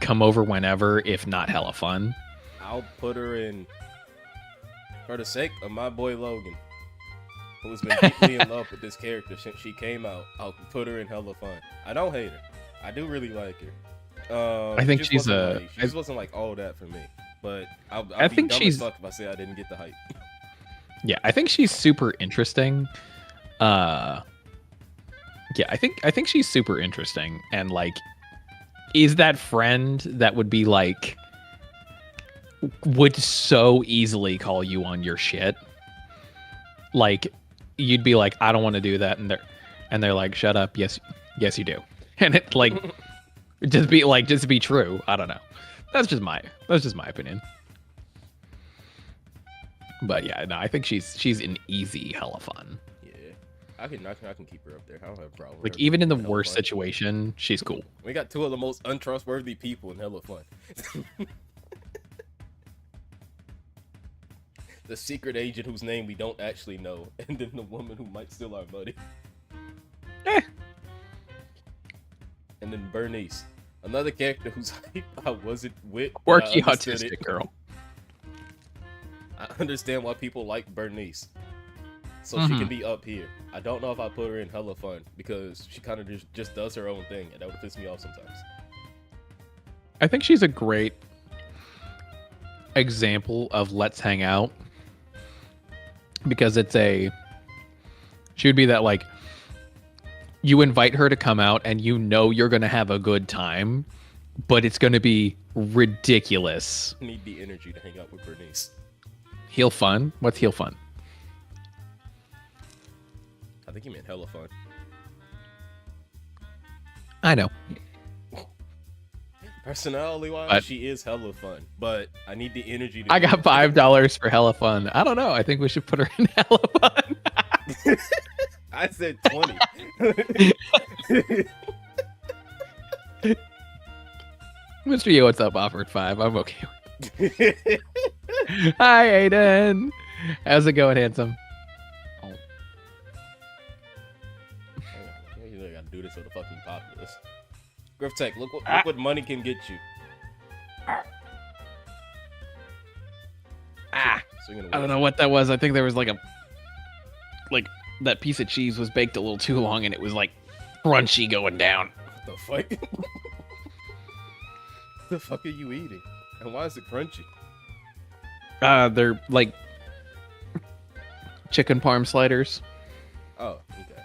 come over whenever, if not hella fun. I'll put her in for the sake of my boy Logan, who's been deeply in love with this character since she came out. I'll put her in hella fun. I don't hate her. I do really like her. I think she just wasn't like all that for me. But I think she's dumb as fuck if I say I didn't get the hype. Yeah, I think she's super interesting. Yeah, I think she's super interesting, and like is that friend that would be like would so easily call you on your shit. Like you'd be like, I don't want to do that, and they're like, shut up, yes you do. And it like just be true. I don't know. That's just my opinion. But yeah, no, I think she's an easy hella fun. Yeah, I can keep her up there. I don't have a problem. Like even in the worst situation, she's cool. We got two of the most untrustworthy people in hella fun. The secret agent whose name we don't actually know, and then the woman who might steal our money. And then Bernice, another character whose hype I wasn't with. Quirky autistic girl. I understand why people like Bernice. So she can be up here. I don't know if I put her in hella fun because she kind of just does her own thing, and that would piss me off sometimes. I think she's a great example of let's hang out, because she would be that like you invite her to come out and you know you're going to have a good time, but it's going to be ridiculous. I need the energy to hang out with Bernice. Heel fun? What's heel fun? I think you meant hella fun. I know. Personality wise, she is hella fun, but I need the energy to I got $5 for hella fun. I don't know. I think we should put her in hella fun. I said 20. Mr. Yo What's Up offered 5. I'm okay with it. Hi, Aiden. How's it going, handsome? Oh. You really gotta do this for the fucking populace. Griff Tech, look what money can get you. I don't know what that was. I think there was like that piece of cheese was baked a little too long and it was like crunchy going down. What the fuck? What the fuck are you eating? And why is it crunchy? They're like chicken parm sliders. Oh, okay.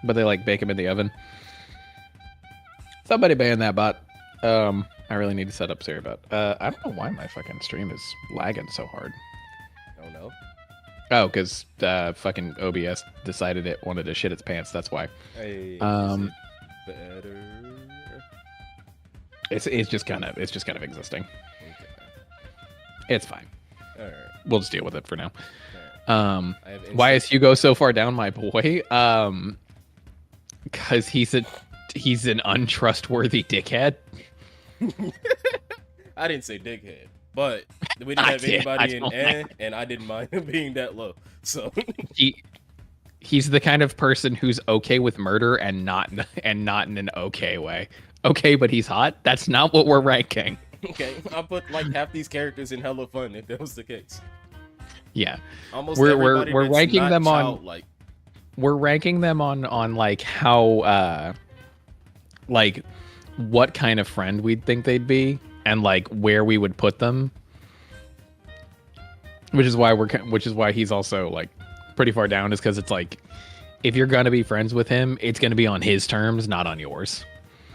But they like bake them in the oven. Somebody ban that bot. I really need to set up Siri bot. I don't know why my fucking stream is lagging so hard. Oh no. Oh, because fucking OBS decided it wanted to shit its pants. That's why. Hey, better. It's just kind of existing. Okay. It's fine. All right. We'll just deal with it for now. Right. Why is Hugo so far down, my boy? Because he's an untrustworthy dickhead. I didn't say dickhead. But we didn't have anybody in like and I didn't mind him being that low. So he's the kind of person who's okay with murder and not in an okay way. Okay, but he's hot. That's not what we're ranking. Okay, I'll put like half these characters in hella fun if that was the case. Yeah, almost we're ranking them childlike. We're ranking them on like how like what kind of friend we'd think they'd be and like where we would put them, which is why he's also like pretty far down, is because it's like if you're gonna be friends with him, it's gonna be on his terms, not on yours.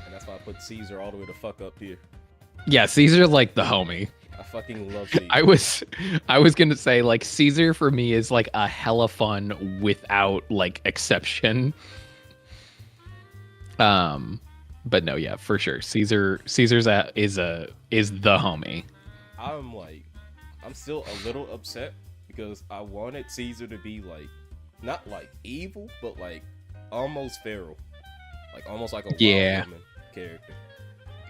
And that's why I put Caesar all the way to fuck up here. Yeah, Caesar like the homie. I fucking love Caesar. I was gonna say like Caesar for me is like a hella fun without like exception. But no, yeah, for sure. Caesar's is the homie. I'm still a little upset because I wanted Caesar to be like not like evil, but like almost feral, like almost like a wild woman character.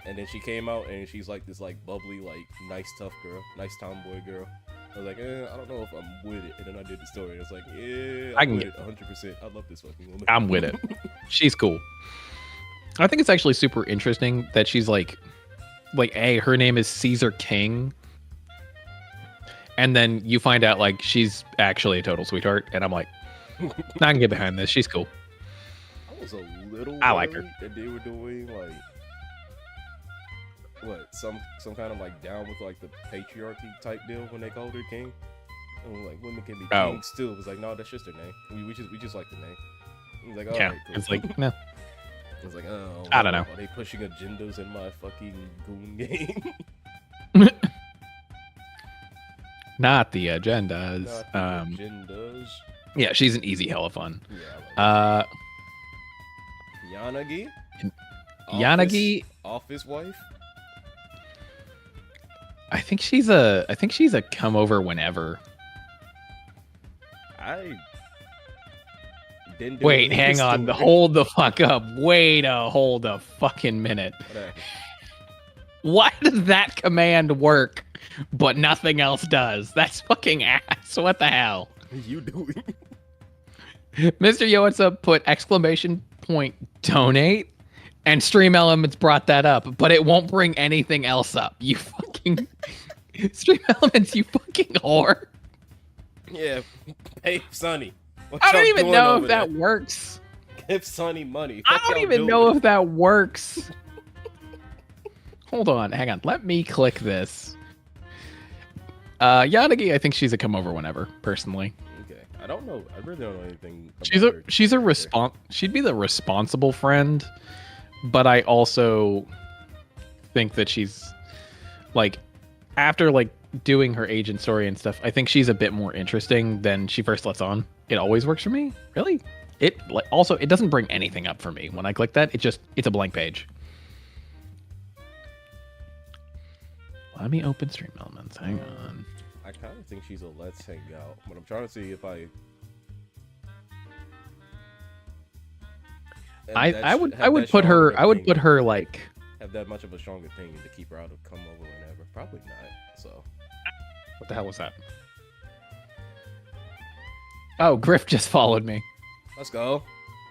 And then she came out and she's like this like bubbly, like nice tough girl, nice tomboy girl. I was like, I don't know if I'm with it. And then I did the story. And it's like, yeah, I'm with it 100%. I love this fucking woman. I'm with it. She's cool. I think it's actually super interesting that she's like, hey, her name is Caesar King. And then you find out like she's actually a total sweetheart. And I'm like, I can get behind this. She's cool. I was a little I like her. That they were doing like, what, some kind of like down with like the patriarchy type deal when they called her king. And like women can be kings too. It was like, no, that's just her name. We just like the name. He was like, all right, cool. It's like, no. I was like, oh, I don't know. Are they pushing agendas in my fucking goon game? Not the agendas. Agendas. Yeah, she's an easy hella fun. Yeah. Yanagi. Yanagi. Office wife. I think she's a come over whenever. Wait, hang on. Hold the fuck up. Wait hold a fucking minute. Why does that command work, but nothing else does? That's fucking ass. What the hell? What are you doing? Mr. Yoetsup put ! Donate, and Stream Elements brought that up, but it won't bring anything else up. You fucking Stream Elements, you fucking whore. Yeah, hey Sonny. I don't even know if that works. Give Sonny money. I don't even know if that works. Hold on, hang on. Let me click this. Yanagi, I think she's a come over whenever, personally. Okay. I don't know. I really don't know anything about she'd be the responsible friend, but I also think that she's like after like doing her agent story and stuff, I think she's a bit more interesting than she first lets on. It always works for me. Really? It like also it doesn't bring anything up for me when I click that. It's a blank page. Let me open Stream Elements. Hang on. I kind of think she's a let's hang out, but I'm trying to see if I would put her like have that much of a strong opinion to keep her out of come over whenever. Probably not. So what the hell was that? Oh, Griff just followed me. Let's go.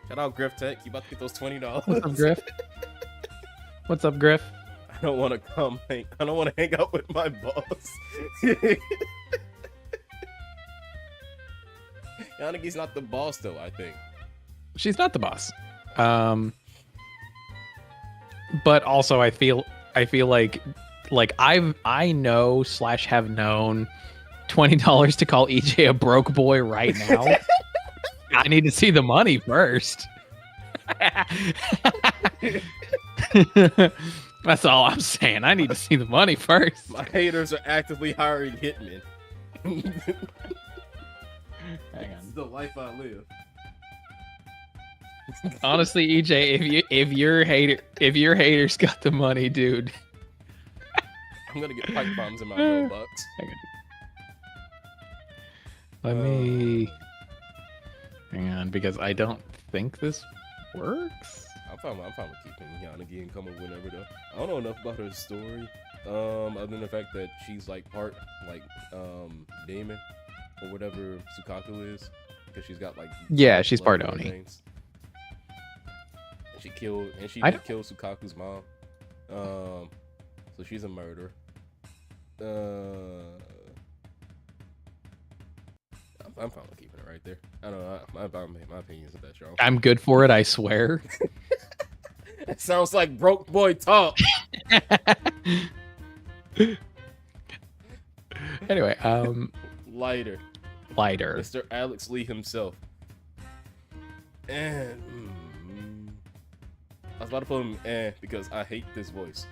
Shout out Griff Tech. You about to get those $20. What's up, Griff? What's up, Griff? I don't want to I don't want to hang out with my boss. Yanagi's not the boss though, I think. She's not the boss. But also I feel like I know / have known $20 to call EJ a broke boy right now. I need to see the money first. That's all I'm saying. I need to see the money first. My haters are actively hiring hitmen. Hang on. It's the life I live. Honestly, EJ, if your haters got the money, dude. I'm gonna get pipe bombs in my Robux. Let me hang on because I don't think this works. I'm fine with keeping Yanagi and come over whenever though. I don't know enough about her story. Other than the fact that she's like part like demon or whatever Sukaku is, because she's got like she's part Oni. And she did kill Sukaku's mom. So she's a murderer. I'm probably keeping it right there. I don't know. My opinion isn't that strong. I'm good for it, I swear. It sounds like broke boy talk. Anyway, Lighter. Mr. Alex Lee himself. And I was about to put him because I hate this voice.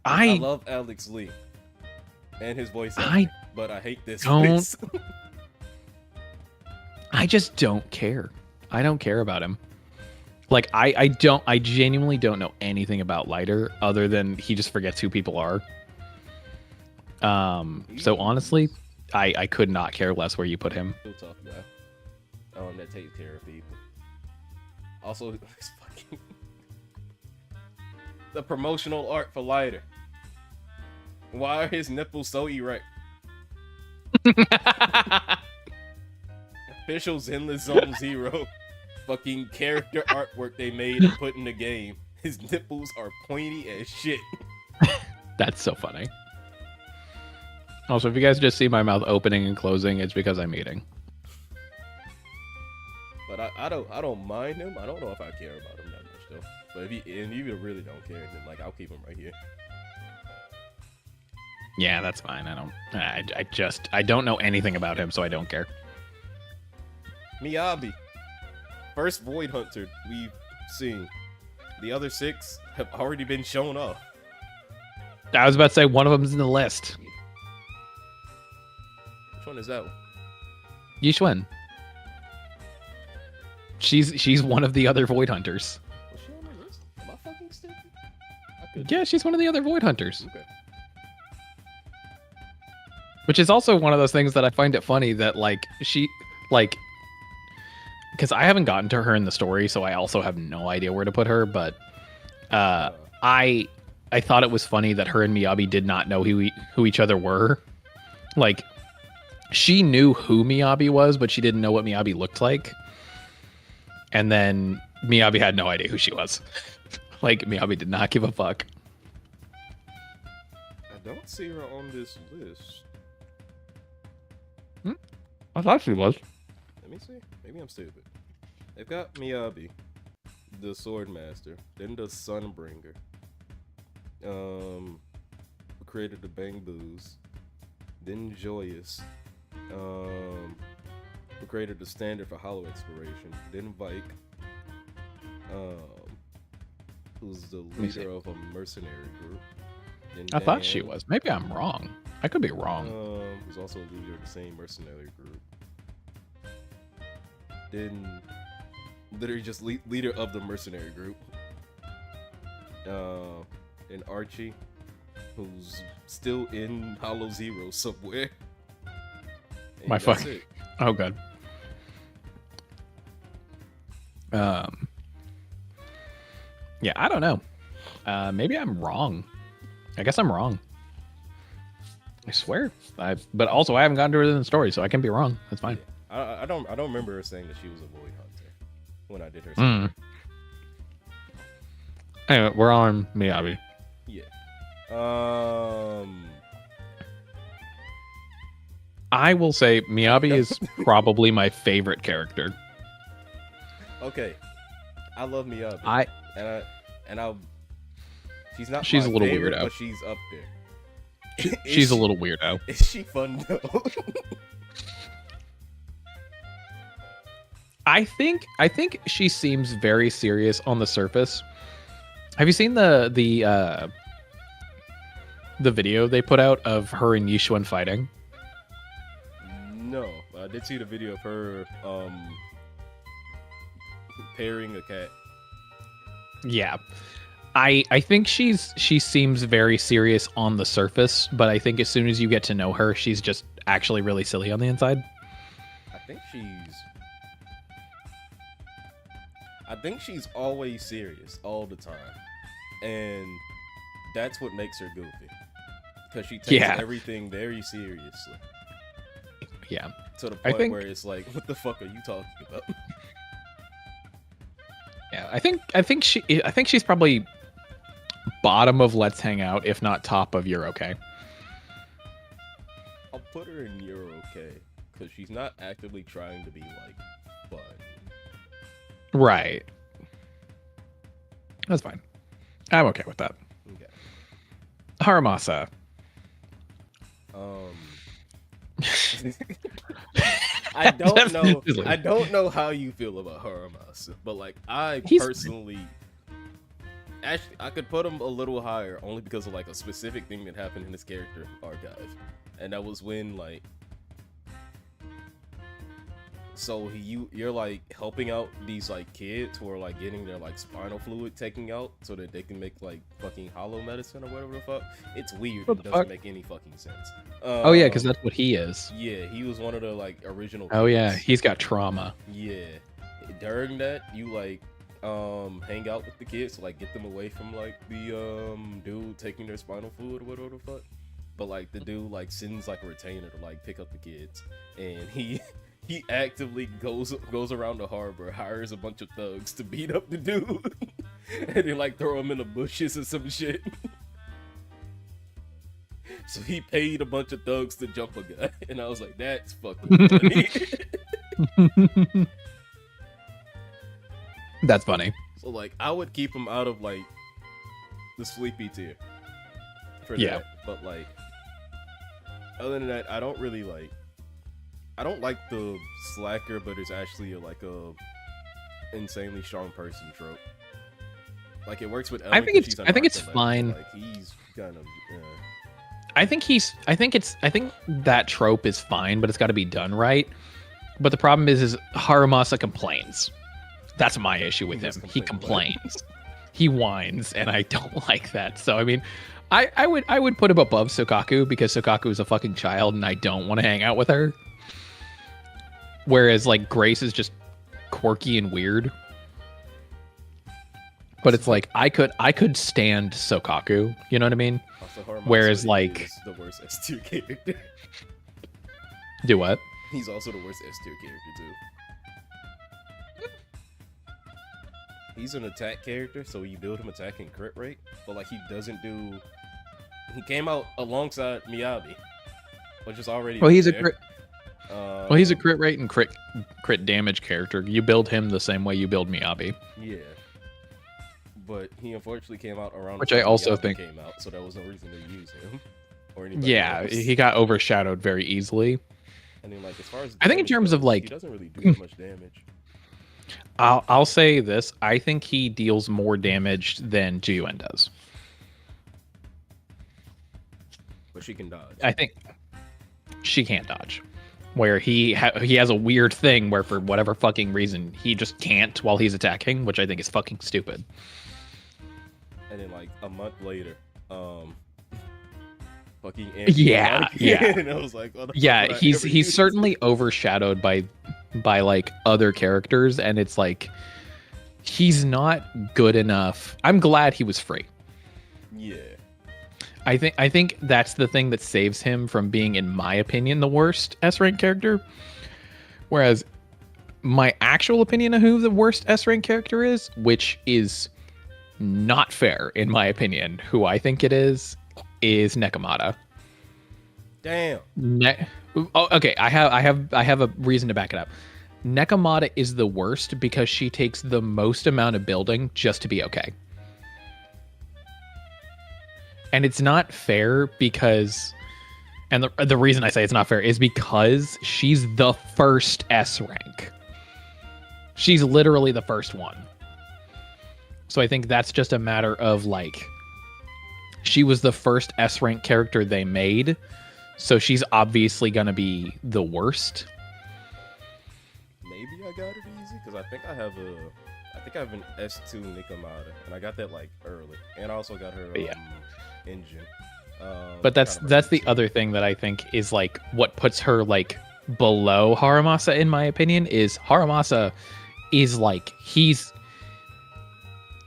I love Alex Lee and his voice acting, but I hate this voice. I just don't care. I don't care about him. Like, I genuinely don't know anything about Lighter other than he just forgets who people are. So honestly, I could not care less where you put him. Still tough guy. That takes care of people. Also, it's fucking the promotional art for Lighter. Why are his nipples so erect? Official Zenless Zone Zero fucking character artwork they made and put in the game. His nipples are pointy as shit. That's so funny. Also, if you guys just see my mouth opening and closing, it's because I'm eating. But I don't mind him. I don't know if I care about him that much though. But if you really don't care, then like I'll keep him right here. Yeah, that's fine. I don't know anything about him, so I don't care. Miyabi, first Void Hunter we've seen. The other 6 have already been shown off. I was about to say one of them's in the list. Which one is that one? Yixuan. She's one of the other Void Hunters. Was she on the list? Am I fucking stupid? Yeah, she's one of the other Void Hunters. Okay. Which is also one of those things that I find it funny that because I haven't gotten to her in the story, so I also have no idea where to put her. But I thought it was funny that her and Miyabi did not know who each other were. Like, she knew who Miyabi was, but she didn't know what Miyabi looked like. And then Miyabi had no idea who she was. Like, Miyabi did not give a fuck. I don't see her on this list. I thought she was. Let me see. Maybe I'm stupid. They've got Miyabi, the Sword Master, then the Sunbringer, who created the Bamboos, then Joyous, who created the standard for Hollow Exploration, then Vike, who's the leader of a mercenary group. Then I thought she was. Maybe I'm wrong. I could be wrong. Who's also a leader of the same mercenary group. Then literally just leader of the mercenary group. And Archie, who's still in Hollow Zero somewhere. And My fuck. Oh god. Yeah, I don't know. Maybe I'm wrong. I guess I'm wrong. I swear. But also I haven't gotten to her in the story, so I can be wrong. That's fine. Yeah. I don't remember her saying that she was a Void Hunter when I did her story. Anyway, we're on Miyabi. Yeah. I will say Miyabi is probably my favorite character. Okay. I love Miyabi. She's not she's my a little favorite, weirdo. But she's up there. She's a little weirdo. Is she fun though? I think she seems very serious on the surface. Have you seen the video they put out of her and Yixuan fighting? No, I did see the video of her pairing a cat. Yeah. I think she seems very serious on the surface, but I think as soon as you get to know her, she's just actually really silly on the inside. I think she's always serious all the time. And that's what makes her goofy. Because she takes Yeah. everything very seriously. Yeah. To the point where it's like, what the fuck are you talking about? Yeah, I think she's probably bottom of Let's Hang Out, if not top of You're Okay. I'll put her in You're Okay, because she's not actively trying to be like fun. Right. That's fine. I'm okay with that. Okay. Haramasa. I don't know how you feel about Haramasa, but like personally, actually, I could put him a little higher only because of like a specific thing that happened in his character archive, and that was when like, so you're like helping out these like kids who are like getting their like spinal fluid taken out so that they can make like fucking hollow medicine or whatever the fuck. It's weird. It doesn't make any fucking sense. Oh yeah, because that's what he is. Yeah, he was one of the like original Oh kids. yeah, he's got trauma. Yeah. During that, you like hang out with the kids to like get them away from like the dude taking their spinal fluid or whatever the fuck. But like the dude like sends like a retainer to like pick up the kids, and he actively goes around the harbor, hires a bunch of thugs to beat up the dude, and they like throw him in the bushes or some shit. So he paid a bunch of thugs to jump a guy, and I was like, that's fucking funny. That's funny. So like, I would keep him out of like the sleepy tier for that. But like, other than that, I don't like the slacker, but it's actually like a insanely strong person trope. Like it works with Ellen. I think it's fine. Like he's kind of. I think that trope is fine, but it's got to be done right. But the problem is Haramasa complains. That's my issue with him. He complains. He whines, and I don't like that. So I mean, I would put him above Sokaku because Sokaku is a fucking child, and I don't want to hang out with her. Whereas like Grace is just quirky and weird. But it's like I could stand Sokaku, you know what I mean? Whereas like the worst S tier character. Do what? He's also the worst S tier character too. He's an attack character, so you build him attack and crit rate, but like he doesn't do. He came out alongside Miyabi, which is already. Well, he's a crit. Well, he's a crit rate and crit damage character. You build him the same way you build Miyabi. Yeah. But he unfortunately came out around which I also think came out, so there was no reason to use him or anybody else. He got overshadowed very easily. And then like as far as I think in terms of like he doesn't really do much damage. I'll say this, I think he deals more damage than Jiyuen does. But she can dodge. I think she can't dodge. Where he has a weird thing where for whatever fucking reason he just can't while he's attacking, which I think is fucking stupid. And then like a month later, fucking yeah. And I was like, he's certainly overshadowed by like other characters, and it's like he's not good enough. I'm glad he was free. Yeah. I think that's the thing that saves him from being, in my opinion, the worst S-rank character. Whereas my actual opinion of who the worst S-rank character is, which is not fair in my opinion, who I think it is Nekomata. Damn. Okay, I have a reason to back it up. Nekomata is the worst because she takes the most amount of building just to be okay. And it's not fair because, and the reason I say it's not fair is because she's the first S rank. She's literally the first one. So I think that's just a matter of like, she was the first S rank character they made. So she's obviously going to be the worst. Maybe I got it easy because I think I have an S2 Nekomata, and I got that like early. And I also got her engine. But that's the other thing that I think is like what puts her like below Haramasa in my opinion is Haramasa is like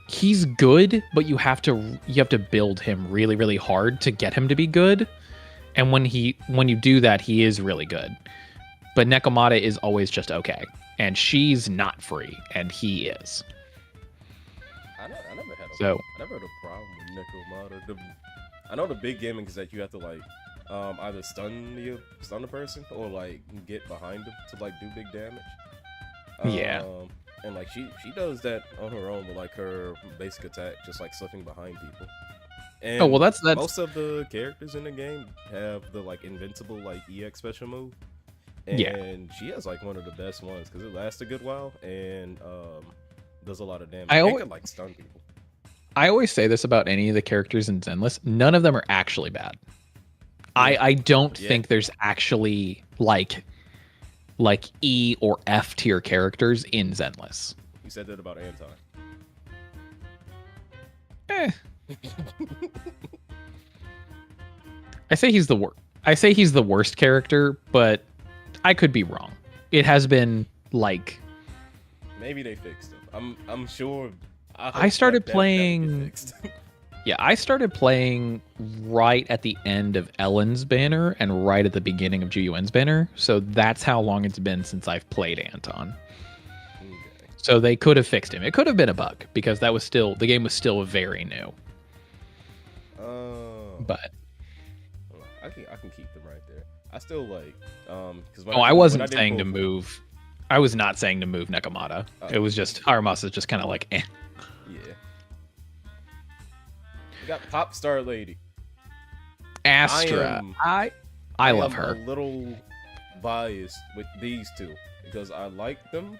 he's good, but you have to build him really, really hard to get him to be good. And when you do that, he is really good. But Nekomata is always just okay, and she's not free, and he is. I never had a problem with Nekomata. I know the big gimmick is that you have to like either stun the person or like get behind them to like do big damage. Yeah. And like she does that on her own with like her basic attack, just like slipping behind people. And that's most of the characters in the game have the like invincible like EX special move. And she has like one of the best ones because it lasts a good while and does a lot of damage. It can like stun people. I always say this about any of the characters in Zenless. None of them are actually bad. Yeah. I don't think there's actually like E or F tier characters in Zenless. You said that about Anton. I say he's the worst character, but I could be wrong. It has been like maybe they fixed him. I'm sure. I started playing. Yeah, I started playing right at the end of Ellen's banner and right at the beginning of Juyuen's banner. So that's how long it's been since I've played Anton. Okay. So they could have fixed him. It could have been a bug because the game was still very new. But I can keep them right there. I still like because I wasn't saying to move. I was not saying to move Nekomata. It was just Harumasa's just kind of like eh. Yeah. We got Pop Star Lady. Astra. I love her. I'm a little biased with these two because I like them.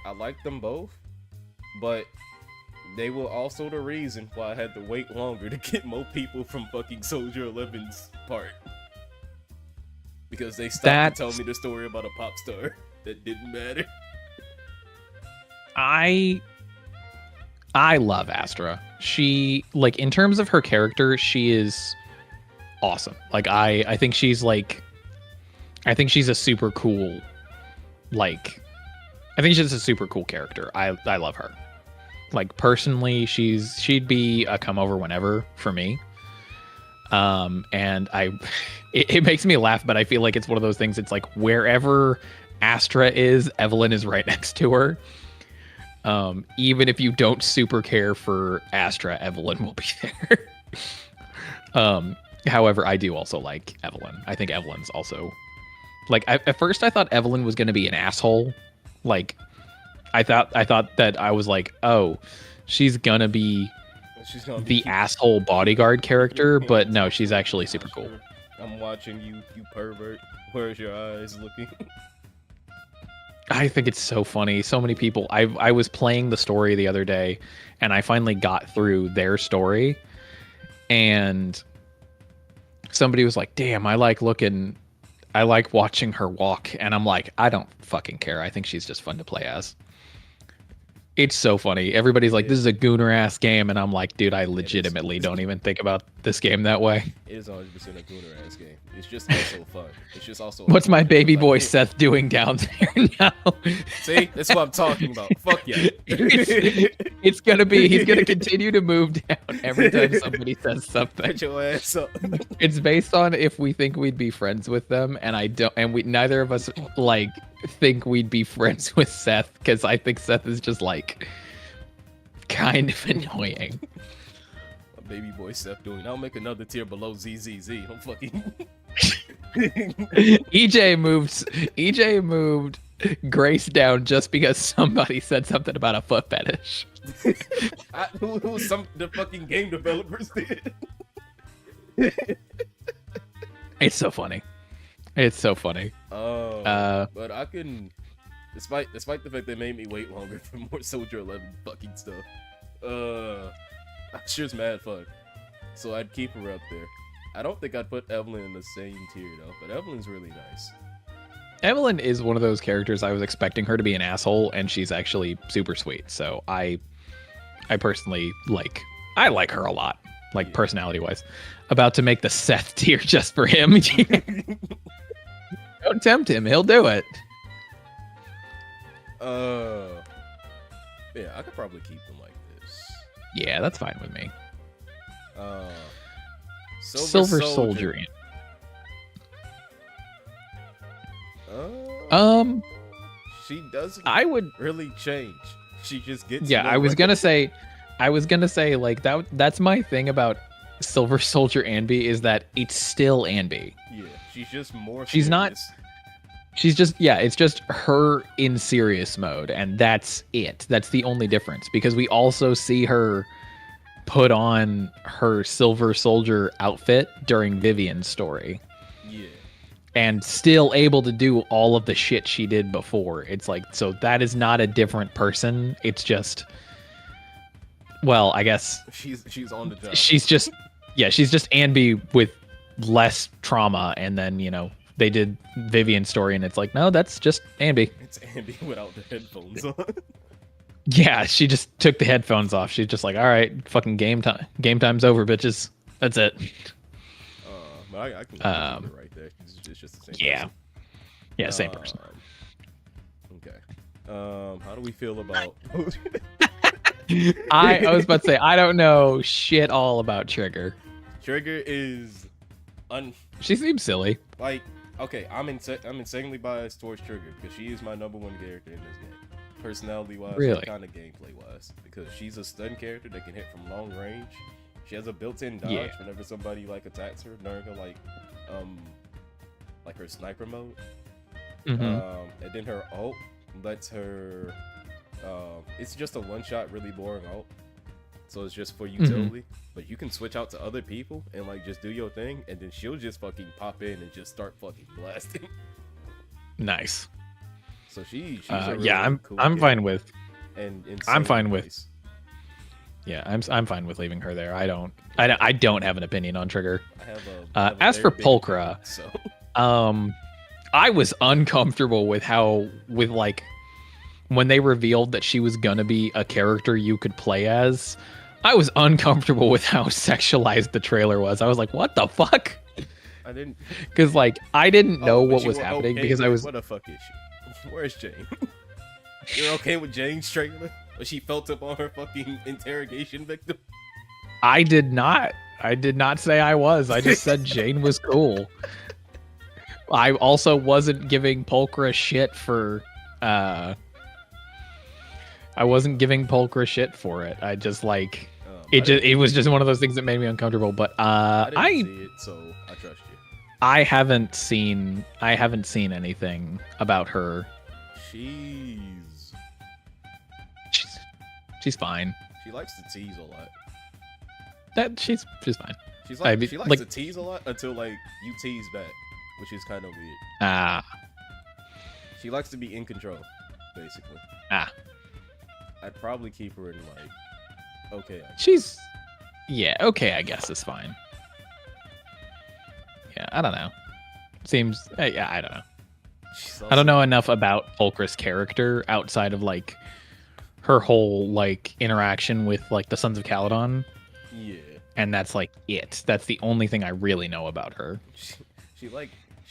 I like them both, but they were also the reason why I had to wait longer to get more people from fucking Soldier 11's part. Because they stopped to tell me the story about a pop star that didn't matter. I love Astra. She, like, in terms of her character, she is awesome. Like, I think she's like, I think she's a super cool, like, I think she's a super cool character. I love her. Like, personally, she'd be a come over whenever for me. And it makes me laugh, but I feel like it's one of those things. It's like wherever Astra is, Evelyn is right next to her. Even if you don't super care for Astra, Evelyn will be there. However, I do also like Evelyn. I think Evelyn's also like, at first I thought Evelyn was going to be an asshole. Like, I thought that I was like, oh, she's gonna be the asshole bodyguard character, but no, she's actually super cool. I'm watching you pervert. Where's your eyes looking? I think it's so funny. So many people. I was playing the story the other day, and I finally got through their story, and somebody was like, "Damn, I like watching her walk," and I'm like, I don't fucking care. I think she's just fun to play as. It's so funny. Everybody's like, this is a gooner ass game, and I'm like, dude, I legitimately don't even think about this game that way. It is 100% a gooner ass game. It's just also fun. It's just also. What's my baby boy Seth doing down there now? See, that's what I'm talking about. Fuck yeah. He's gonna continue to move down every time somebody says something. Put your ass up. It's based on if we think we'd be friends with them, and I don't, and neither of us like think we'd be friends with Seth, because I think Seth is just like kind of annoying. My baby boy Seth doing. I'll make another tier below ZZZ. Don't fucking. EJ moved Grace down just because somebody said something about a foot fetish. The fucking game developers did. It's so funny. It's so funny. But I can, despite the fact they made me wait longer for more Soldier 11 fucking stuff, she's mad fun. So I'd keep her up there. I don't think I'd put Evelyn in the same tier though, but Evelyn's really nice. Evelyn is one of those characters I was expecting her to be an asshole, and she's actually super sweet. So I personally I like her a lot, like personality wise. About to make the Seth tier just for him. Don't tempt him, he'll do it. Yeah, I could probably keep them like this. Yeah, that's fine with me. Silver Soldier. She doesn't. I would really change. She just gets. Yeah, I was gonna say like that's my thing about Silver Soldier Anby is that it's still Anby. Yeah, she's just more. She's serious. not. She's just it's just her in serious mode, and that's it. That's the only difference because we also see her put on her Silver Soldier outfit during Vivian's story. Yeah. And still able to do all of the shit she did before. It's like, so that is not a different person. It's just, well, I guess she's on the job. She's just Anby with less trauma, and then they did Vivian's story, and it's like, no, that's just Anby. It's Anby without the headphones on. Yeah, she just took the headphones off. She's just like, all right, fucking game time's over, bitches. That's it. I can it right there. It's just the same. Yeah. Person. Yeah, same person. Okay. How do we feel about? I was about to say I don't know shit all about Trigger. Trigger is She seems silly. Like, okay, I'm insanely biased towards Trigger because she is my #1 character in this game, personality wise, really? And kind of gameplay wise, because she's a stun character that can hit from long range. She has a built-in dodge whenever somebody like attacks her during her like her sniper mode. Mm-hmm. And then her ult lets her it's just a one-shot really boring ult. So it's just for utility, but you can switch out to other people and like just do your thing, and then she'll just fucking pop in and just start fucking blasting. Nice. So she's a really I'm cool fine with. And I'm fine with. Yeah, I'm fine with leaving her there. I don't have an opinion on Trigger. I have as for Pulchra, I was uncomfortable with like when they revealed that she was gonna be a character you could play as. I was uncomfortable with how sexualized the trailer was. I was like, what the fuck? I didn't, because like I didn't know what was happening because I was. What the fuck is she? Where's Jane? You're okay with Jane's trailer? But she felt up on her fucking interrogation victim. I did not say I was. I just said Jane was cool. I also wasn't giving Pulchra shit for. I wasn't giving Pulchra shit for it. I just like it was just one of those things that made me uncomfortable. But I didn't see it, so I trust you. I haven't seen anything about her. She's fine. She likes to tease a lot. She's fine. She likes to tease a lot until like you tease back, which is kind of weird. She likes to be in control, basically. I'd probably keep her in like okay. Okay, I guess is fine. Yeah, I don't know. Seems I don't know. I don't know enough about Pulchra's character outside of like her whole like interaction with like the Sons of Caledon. Yeah. And that's like it. That's the only thing I really know about her. She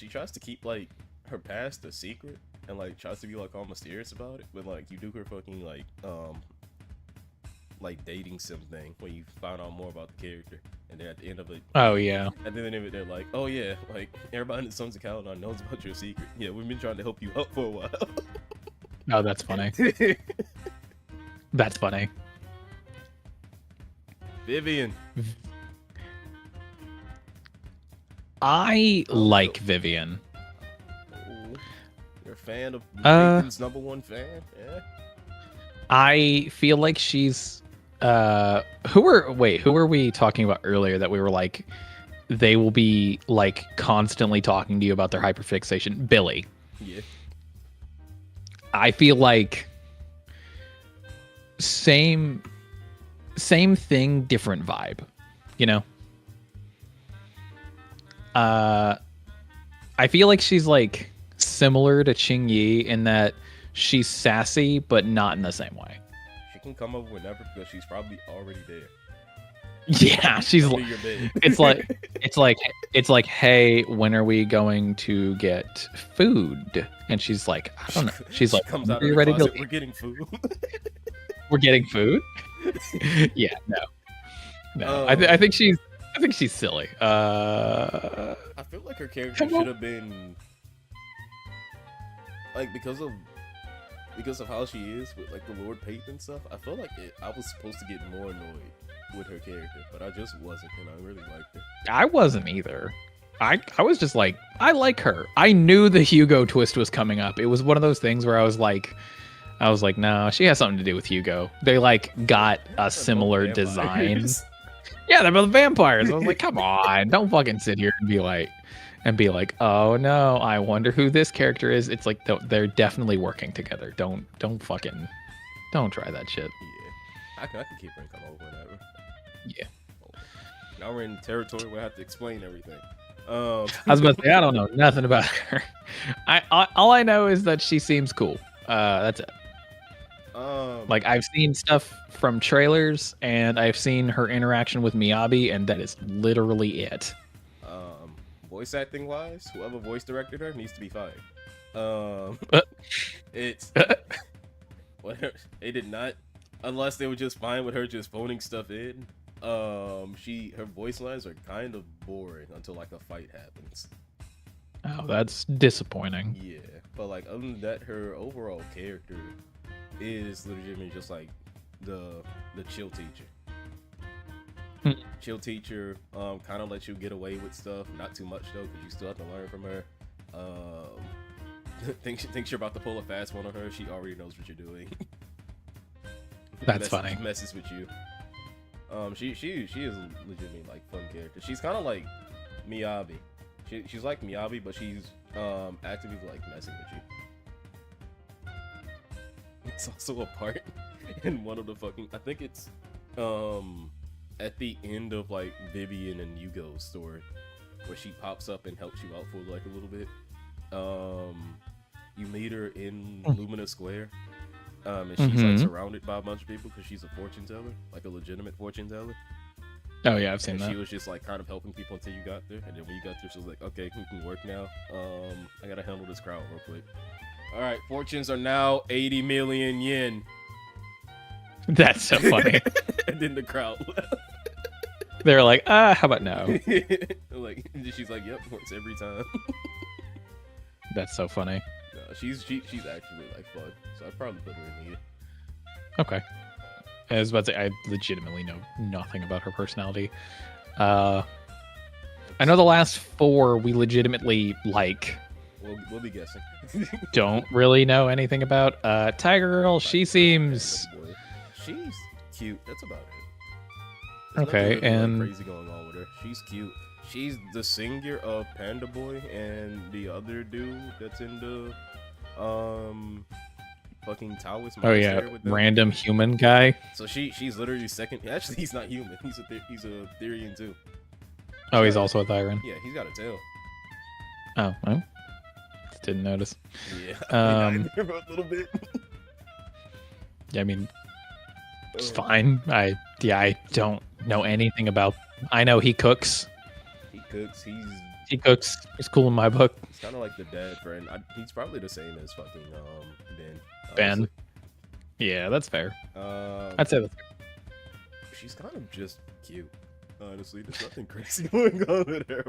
tries to keep like her past a secret and like tries to be like all mysterious about it, but like you do her fucking like dating sim thing where you find out more about the character, and then at the end of it, oh yeah, at the end of it they're like, oh yeah, like everybody in the Sons of Caledon knows about your secret. Yeah, we've been trying to help you out for a while. Oh, that's funny. That's funny. Vivian. I like Vivian. Oh, you're a fan of Nathan's #1 fan? Yeah. I feel like she's who were we talking about earlier that we were like they will be like constantly talking to you about their hyperfixation? Billy. Yeah. I feel like same thing, different vibe, you know? I feel like she's like similar to Ching Yi in that she's sassy, but not in the same way. She can come over whenever because she's probably already there. Yeah, she's like, it's like, hey, when are we going to get food? And she's like, I don't know. She's like, comes out are you ready to? We're getting food. We're getting food. Yeah, no. I think she's silly. I feel like her character should have been like because of how she is with like the Lord Pate and stuff. I feel like I was supposed to get more annoyed with her character, but I just wasn't, and I really liked her. I wasn't either. I was just like, I like her. I knew the Hugo twist was coming up. It was one of those things where I was like, no, she has something to do with Hugo. They like got a similar design. Yeah, they're both vampires. I was like, come on, don't fucking sit here and be like, oh no, I wonder who this character is. It's like they're definitely working together. Don't try that shit. Yeah, I can keep her and come over whenever. Yeah. Now we're in territory where I have to explain everything. I was about to say I don't know nothing about her. All I know is that she seems cool. That's it. Like I've seen stuff from trailers and I've seen her interaction with Miyabi, and that is literally it. Voice acting wise, whoever voice directed her needs to be fired. It's whatever. They did not, unless they were just fine with her just phoning stuff in. Her voice lines are kind of boring until like a fight happens. Oh, that's disappointing. Yeah, but like other than that, her overall character is legitimately just like the chill teacher. Chill teacher, kind of lets you get away with stuff, not too much though, because you still have to learn from her. Thinks you're about to pull a fast one on her, she already knows what you're doing. That's funny. Messes with you. She is legitimately like fun character. She's kind of like Miyabi. She's like Miyabi, but she's actively like messing with you. It's also a part in one of the fucking, I think it's at the end of like Vivian and Yugo's story, where she pops up and helps you out for like a little bit. You meet her in Lumina Square. And she's like surrounded by a bunch of people because she's a fortune teller, like a legitimate fortune teller. Oh yeah, I've seen that. She was just like kind of helping people until you got there, and then when you got there, she was like, "Okay, we can work now. I gotta handle this crowd real quick. All right, fortunes are now 80 million yen." That's so funny. And then the crowd left. They're like, how about no? Like she's like, "Yep, works every time." That's so funny. No, she's actually like fun, so I'd probably put her in here. Okay. I was about to say, I legitimately know nothing about her personality. I know the last 4 we legitimately like. We'll be guessing. Don't really know anything about. Tiger Girl, she seems... She's cute. That's about it. There's okay, nothing and... like crazy going on with her. She's cute. She's the singer of Panda Boy and the other dude that's in the fucking Taoist. Oh yeah, random human guy. So she's literally second. Actually, he's not human. He's a Therian too. Oh, he's also a Thyran. Yeah, he's got a tail. Oh, well, didn't notice. Yeah, a little bit. Yeah, I mean, it's fine. I don't know anything about. I know he cooks. He cooks. He's cool in my book. He's kind of like the dad friend. He's probably the same as fucking Ben. Ben. Yeah, that's fair. I'd say that's fair. She's kind of just cute. Honestly, there's nothing crazy going on with her.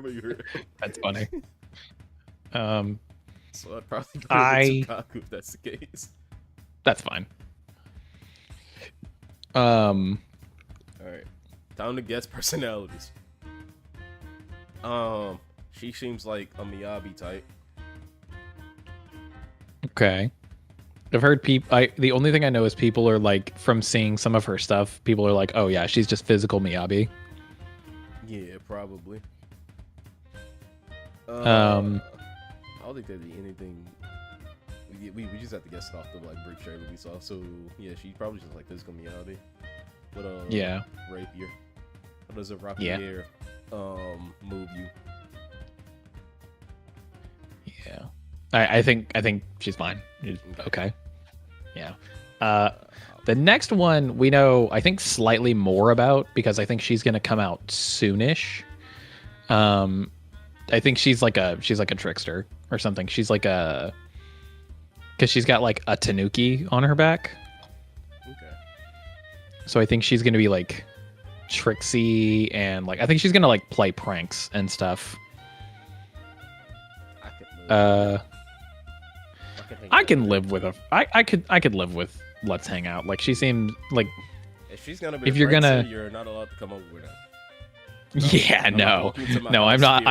That's funny. So I'd probably put Tsukaku if that's the case. That's fine. All right, time to guess personalities. She seems like a Miyabi type. Okay. I've heard people. The only thing I know is people are like, from seeing some of her stuff, people are like, "Oh yeah, she's just physical Miyabi." Yeah, probably. I don't think there'd be anything. We just have to guess it off the like brief trailer we saw. So yeah, she probably just like physical Miyabi. But yeah, rapier. How does a rapier move you? Yeah, I think she's fine. Okay. Yeah. The next one we know, I think, slightly more about because I think she's gonna come out soonish. I think she's like a trickster or something. She's like a, because she's got like a tanuki on her back. Okay. So I think she's gonna be like tricksy and like I think she's gonna like play pranks and stuff. I can live with I could live with let's hang out. Like she seems like if she's gonna be if you're gonna you're not allowed to come over with her. Yeah, no. No, I'm not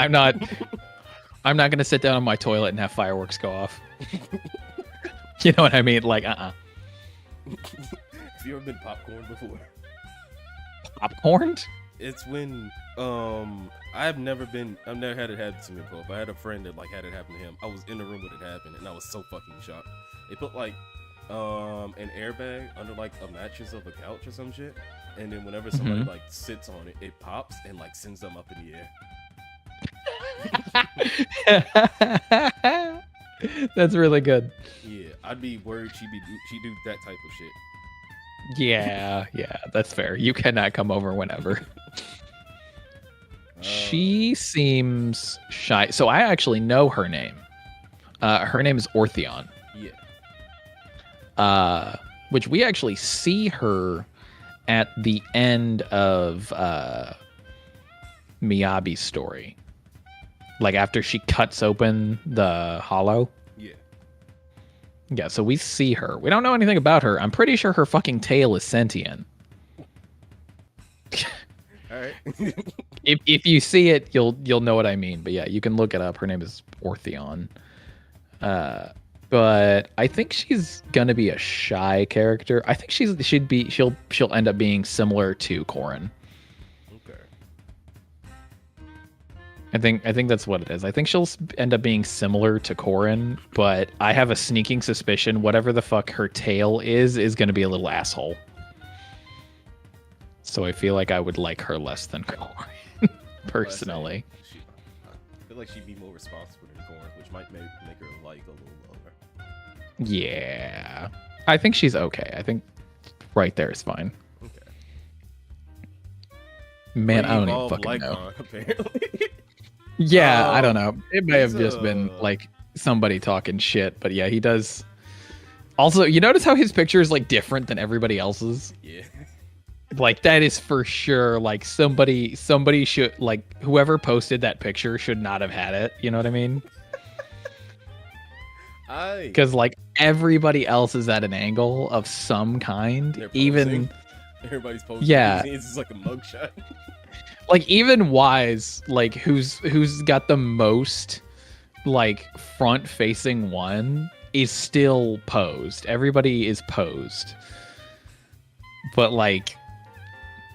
I'm not gonna sit down on my toilet and have fireworks go off. You know what I mean? Like Have you ever been popcorn before? Popcorned? It's when I've never had it happen to me before, but I had a friend that like had it happen to him. I was in the room when it happened and I was so fucking shocked. They put like an airbag under like a mattress of a couch or some shit, and then whenever somebody like sits on it, it pops and like sends them up in the air. That's really good. Yeah, I'd be worried she do that type of shit. Yeah, that's fair. You cannot come over whenever. She seems shy. So I actually know her name. Her name is Ortheon. Yeah. Which we actually see her at the end of Miyabi's story. Like after she cuts open the hollow. Yeah. Yeah, so we see her. We don't know anything about her. I'm pretty sure her fucking tail is sentient. All right. if you see it, you'll know what I mean. But yeah, you can look it up. Her name is Ortheon. But I think she's gonna be a shy character. I think she'll end up being similar to Corrin. Okay. I think that's what it is. I think she'll end up being similar to Corrin, but I have a sneaking suspicion whatever the fuck her tail is gonna be a little asshole. So I feel like I would like her less than Corrin, personally. I feel like she'd be more responsible than Corrin, which might make her like a little lower. Yeah, I think she's okay. I think right there is fine. Okay. Man, I don't even fucking know. On, apparently. Yeah, I don't know. It may have just been like somebody talking shit, but yeah, he does. Also, you notice how his picture is like different than everybody else's? Yeah. Like that is for sure. Like somebody should like whoever posted that picture should not have had it. You know what I mean? Because like everybody else is at an angle of some kind. Even everybody's posting. Yeah, it's just like a mugshot. Like even Wise, like who's got the most like front facing one is still posed. Everybody is posed. But like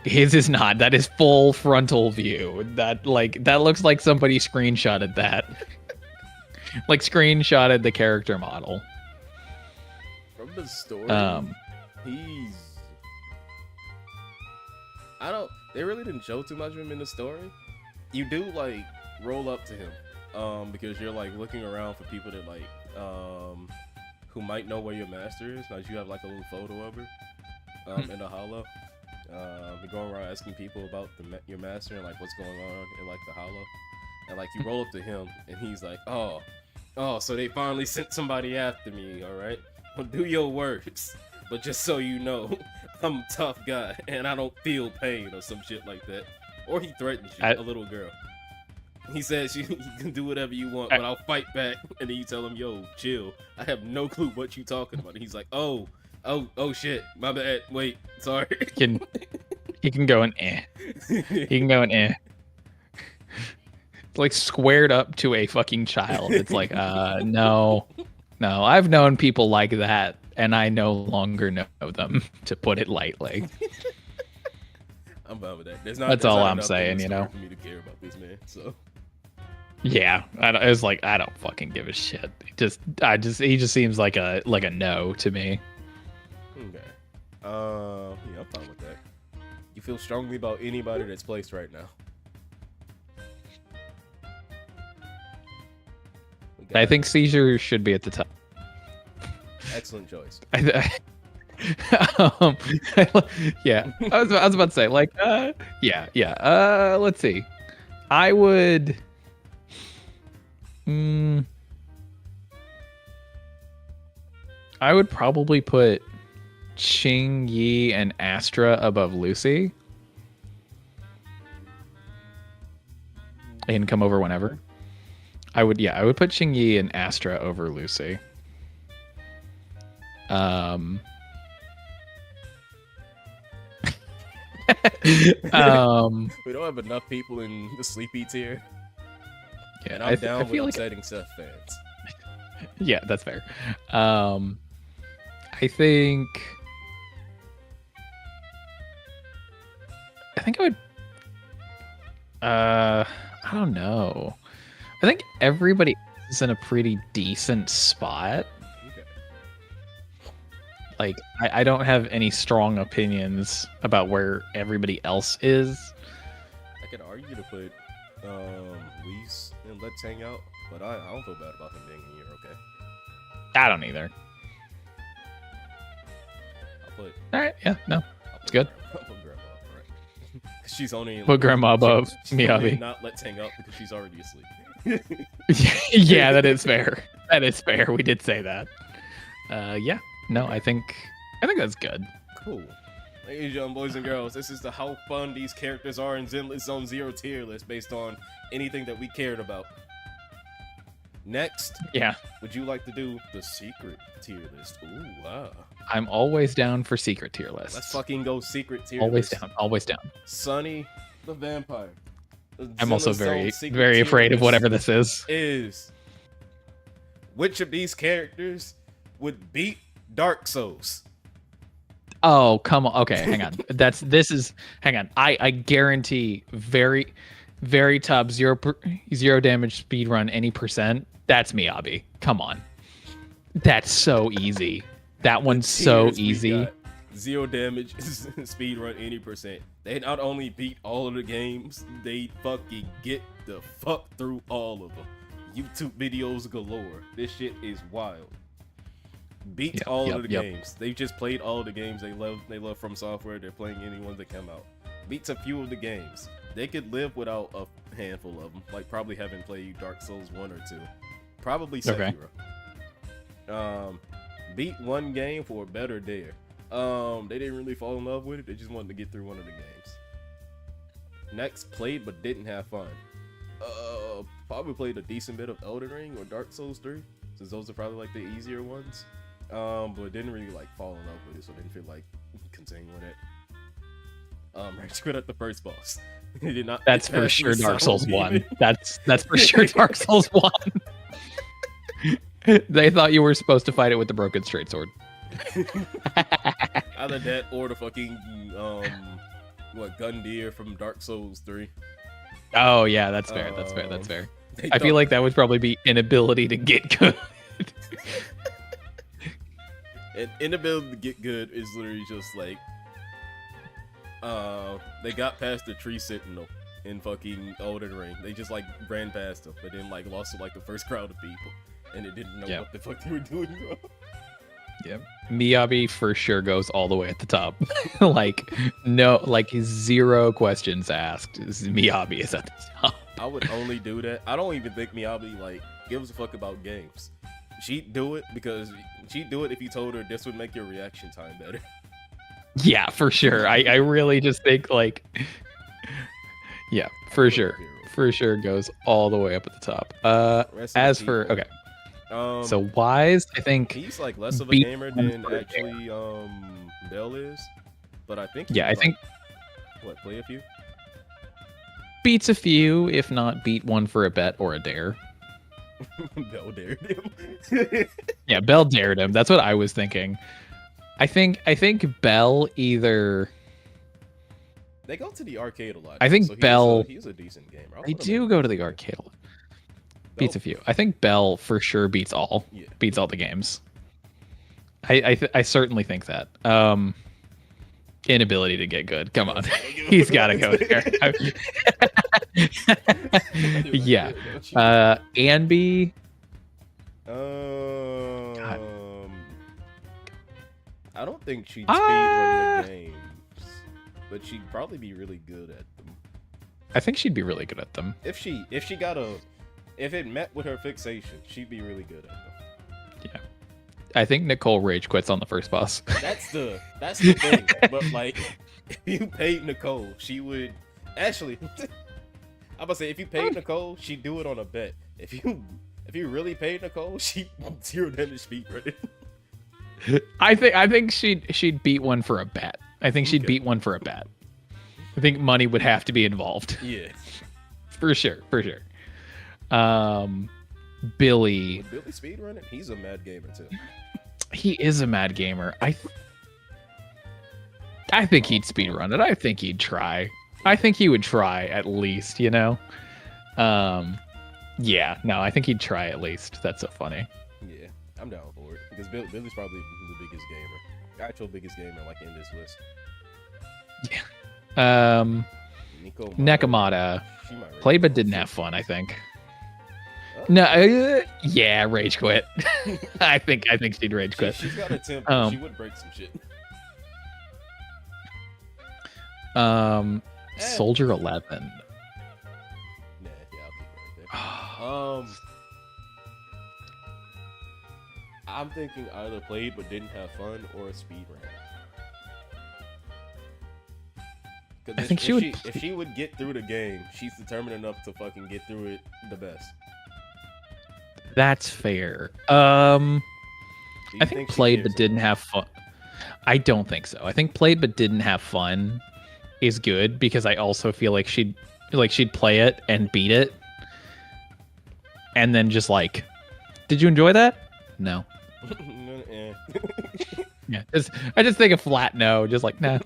his is not. That is full frontal view. That looks like somebody screenshotted that. Like screenshotted the character model. From the story, they really didn't show too much of him in the story. You do like roll up to him, because you're like looking around for people that like, who might know where your master is. Like you have like a little photo of her, in the hollow. You're going around asking people about your master and like what's going on in like the hollow, and like you roll up to him and he's like, oh, so they finally sent somebody after me. All right, well, do your worst, but just so you know, I'm a tough guy and I don't feel pain or some shit like that. Or he threatens you, a little girl. He says you can do whatever you want, but I'll fight back. And then you tell him, yo, chill. I have no clue what you talking about. And he's like, oh shit, my bad. Wait, sorry. He can go in He can go in Like squared up to a fucking child. It's like, no, I've known people like that, and I no longer know them, to put it lightly. I'm fine with that. That's all I'm saying, you know. For me to care about this man, so. Yeah, it was like I don't fucking give a shit. He just seems like a no to me. Okay. Yeah, I'm fine with that. You feel strongly about anybody that's placed right now? I think Seizure should be at the top. Excellent choice. Yeah, I was about to say like, yeah. Let's see. I would. I would probably put Ching Yi and Astra above Lucy. They can come over whenever. I would put Ching Yi and Astra over Lucy. We don't have enough people in the sleepy tier. Yeah, and I'm down with like upsetting Seth fans. Yeah, that's fair. I think I would. I don't know. I think everybody is in a pretty decent spot. Okay. Like, I don't have any strong opinions about where everybody else is. I could argue to put Reese and Let's Hang Out, but I don't feel bad about him being here. Okay. I don't either. All right, yeah, no, it's good. I'll put Grandma, right? She's only Put Grandma above Miyabi. Not Let's Hang Out because she's already asleep. Yeah, that is fair. That is fair. We did say that. Yeah. No, I think that's good. Cool. Ladies and gentlemen, boys and girls, this is how fun these characters are in Zenless Zone Zero tier list based on anything that we cared about. Next, yeah. Would you like to do the secret tier list? Ooh, wow. I'm always down for secret tier lists. Let's fucking go secret tier always list. Down. Always down. Sunny the Vampire. I'm also very afraid of whatever this is. Which of these characters would beat Dark Souls? Oh, come on. Okay, hang on. Hang on. I guarantee very top zero damage speed run any percent. That's Miyabi. Come on. That's so easy. That one's so easy. Zero damage speed run any percent. They not only beat all of the games, they fucking get the fuck through all of them. YouTube videos galore. This shit is wild. Beat all of the games. They've just played all of the games they love. They love From Software. They're playing any ones that come out. Beats a few of the games. They could live without a handful of them. Like probably having played Dark Souls 1 or 2. Probably Sekiro. Okay. Beat one game for a better dare. They didn't really fall in love with it. They just wanted to get through one of the games. Next, played but didn't have fun. Probably played a decent bit of Elden Ring or Dark Souls 3, since those are probably like the easier ones. But didn't really like fall in love with it, so didn't feel like continuing with it. Rage quit at the first boss. He did not. That's for sure Dark Souls 1. That's for sure Dark Souls 1. They thought you were supposed to fight it with the broken straight sword. Either that or the fucking Gundyr from Dark Souls 3. Oh yeah, that's fair. That's fair. I feel like that would probably be inability to get good. An inability to get good is literally just like they got past the tree sentinel in fucking Elden Ring. They just like ran past him, but then like lost to like the first crowd of people, and it didn't know what the fuck they were doing wrong. Yep. Miyabi for sure goes all the way at the top. Like zero questions asked. Miyabi is at the top. I would only do that. I don't even think Miyabi like gives a fuck about games. She'd do it because she'd do it if you told her this would make your reaction time better. Yeah, for sure. I really just think like, yeah, for sure. For sure goes all the way up at the top. As for, okay. So Wise, I think he's like less of a gamer than actually Bell is, but I think I think play a few, beats a few, if not beat one for a bet or a dare. Bell dared him. Yeah, Bell dared him. That's what I was thinking. I think Bell either. They go to the arcade a lot. I think so Bell. He's a decent gamer. They do go to the arcade a lot. Beats a few. I think Bell for sure beats all. Yeah. Beats all the games. I certainly think that. Inability to get good. Come on, he's got to go there. Yeah. Anby. I don't think she'd speedrun the games, but she'd probably be really good at them. I think she'd be really good at them. If it met with her fixation, she'd be really good at them. Nicole rage quits on the first boss. That's the thing. But like, if you paid Nicole, she would actually. I'm about to say, if you paid Nicole, she'd do it on a bet. If you really paid Nicole, she'd 0 damage speed running. I think she'd beat one for a bet. I think she'd beat one for a bet. I think money would have to be involved. Yeah. For sure. Billy. Would Billy speedrun it? He's a mad gamer too. He is a mad gamer. I think he'd speedrun it. I think he'd try. I think he would try at least, you know? Yeah, no, I think he'd try at least. That's so funny. Yeah, I'm down for it. Because Billy's probably the biggest gamer. Actual biggest gamer, like, in this list. Yeah. Nekomata. Played but didn't have fun, I think. No, yeah, rage quit. I think she'd rage quit. She's got a temper. She would break some shit. Soldier 11. Nah, yeah, I'll keep it right there. I'm thinking either played but didn't have fun or a speed run. I think she would. If she would get through the game, she's determined enough to fucking get through it the best. That's fair. I think played but didn't have fun. I don't think so. I think played but didn't have fun is good because I also feel like she'd play it and beat it, and then just like, did you enjoy that? No. Yeah. I just think a flat no. Just like nah. It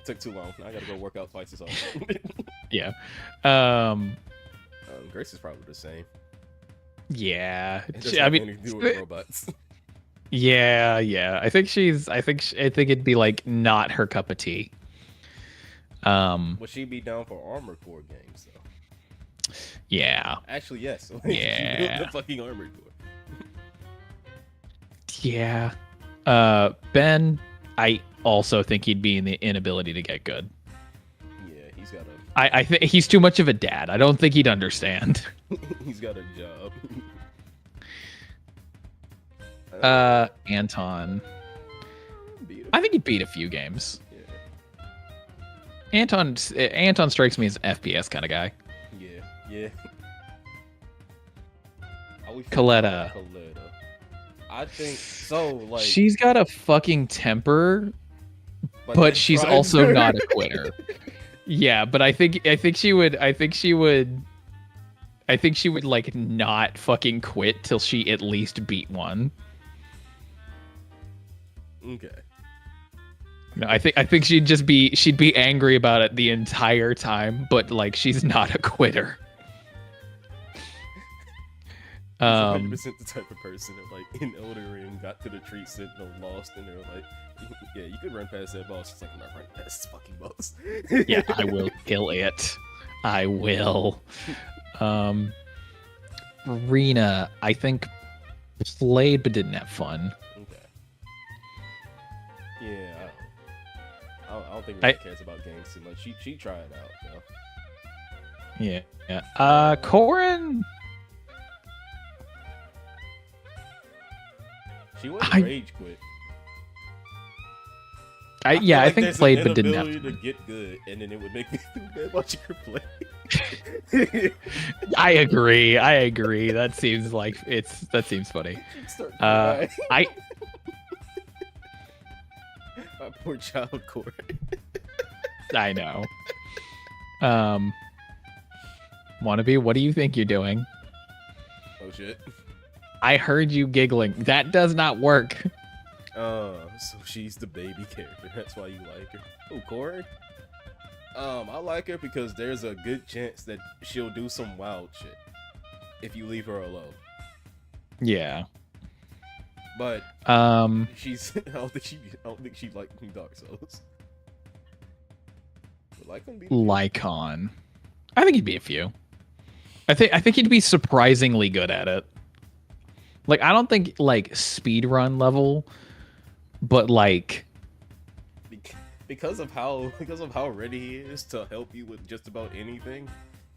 took too long. I gotta go work out twice as often. Yeah. Grace is probably the same. Yeah. I mean, to do with robots. Yeah. I think it'd be like not her cup of tea. Would she be down for Armored Core games though? Yeah. Actually, yes. Yeah. The fucking Armored Core. Yeah. Ben, I also think he'd be in the inability to get good. Yeah, he's got a. I think he's too much of a dad. I don't think he'd understand. He's got a job. Anton. I think he beat a few games. Yeah. Anton strikes me as an FPS kind of guy. Yeah. Coletta. I think so. Like, she's got a fucking temper, but she's also not a quitter. Yeah, but I think she would like not fucking quit till she at least beat one. Okay. No, I think she'd be angry about it the entire time, but like she's not a quitter. 100% the type of person that like in Elden Ring got to the tree sentinel lost and they're like, yeah, you could run past that boss. She's like, I'm not running past this fucking boss. Yeah, I will kill it. I will. Rena, I think played but didn't have fun. Okay. Yeah, I don't think Rena cares about games too much. She tried it out though. Yeah. Corin. She wouldn't rage quit. I think played but didn't have to get good, and then it would make me feel bad watching her play. I agree. That seems funny. My poor child Corey. I know. Wannabe, what do you think you're doing? Oh shit. I heard you giggling. That does not work. So she's the baby character. That's why you like her. Oh, Corey. I like her because there's a good chance that she'll do some wild shit if you leave her alone. Yeah. But she's. I don't think she like Dark Souls. Lycon. I think he'd be a few. I think he'd be surprisingly good at it. Like, I don't think like speedrun level, but like because of how ready he is to help you with just about anything,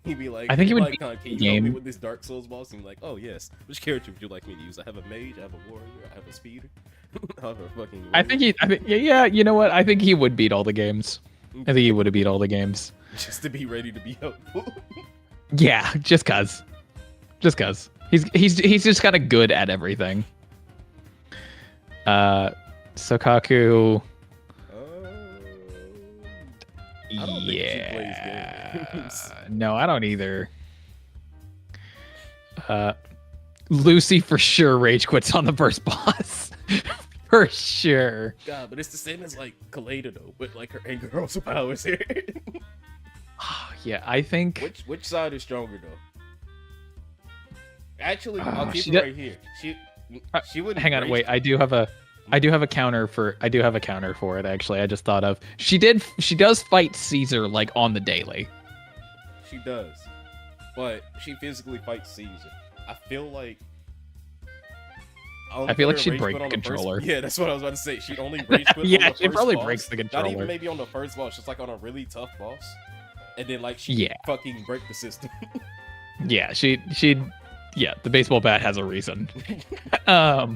He'd be like, I think he would like, beat can the you help game. me with this Dark Souls boss? And be like, oh yes. Which character would you like me to use? I have a mage, I have a warrior, I have a speeder. I have a fucking. I think yeah. You know what? I think he would beat all the games. I think he would have beat all the games. Just to be ready to be helpful. Yeah, just cause. He's just kind of good at everything. Sokaku. I don't think she plays games. No, I don't either. Lucy for sure rage quits on the first boss. For sure. God, but it's the same as like Kaleda though, with like her anger also powers here. Yeah, I think. Which side is stronger though? Actually, I'll keep it right here. She would. Hang on, wait. I do have a counter for it. Actually, I just thought of. She does fight Caesar like on the daily. She does, but she physically fights Caesar. I feel like she'd break the controller. Yeah, that's what I was about to say. She'd only rage quit. Yeah, she probably breaks the controller. Not even maybe on the first boss, just like on a really tough boss, and then like she fucking break the system. Yeah, she'd. Yeah, the baseball bat has a reason. I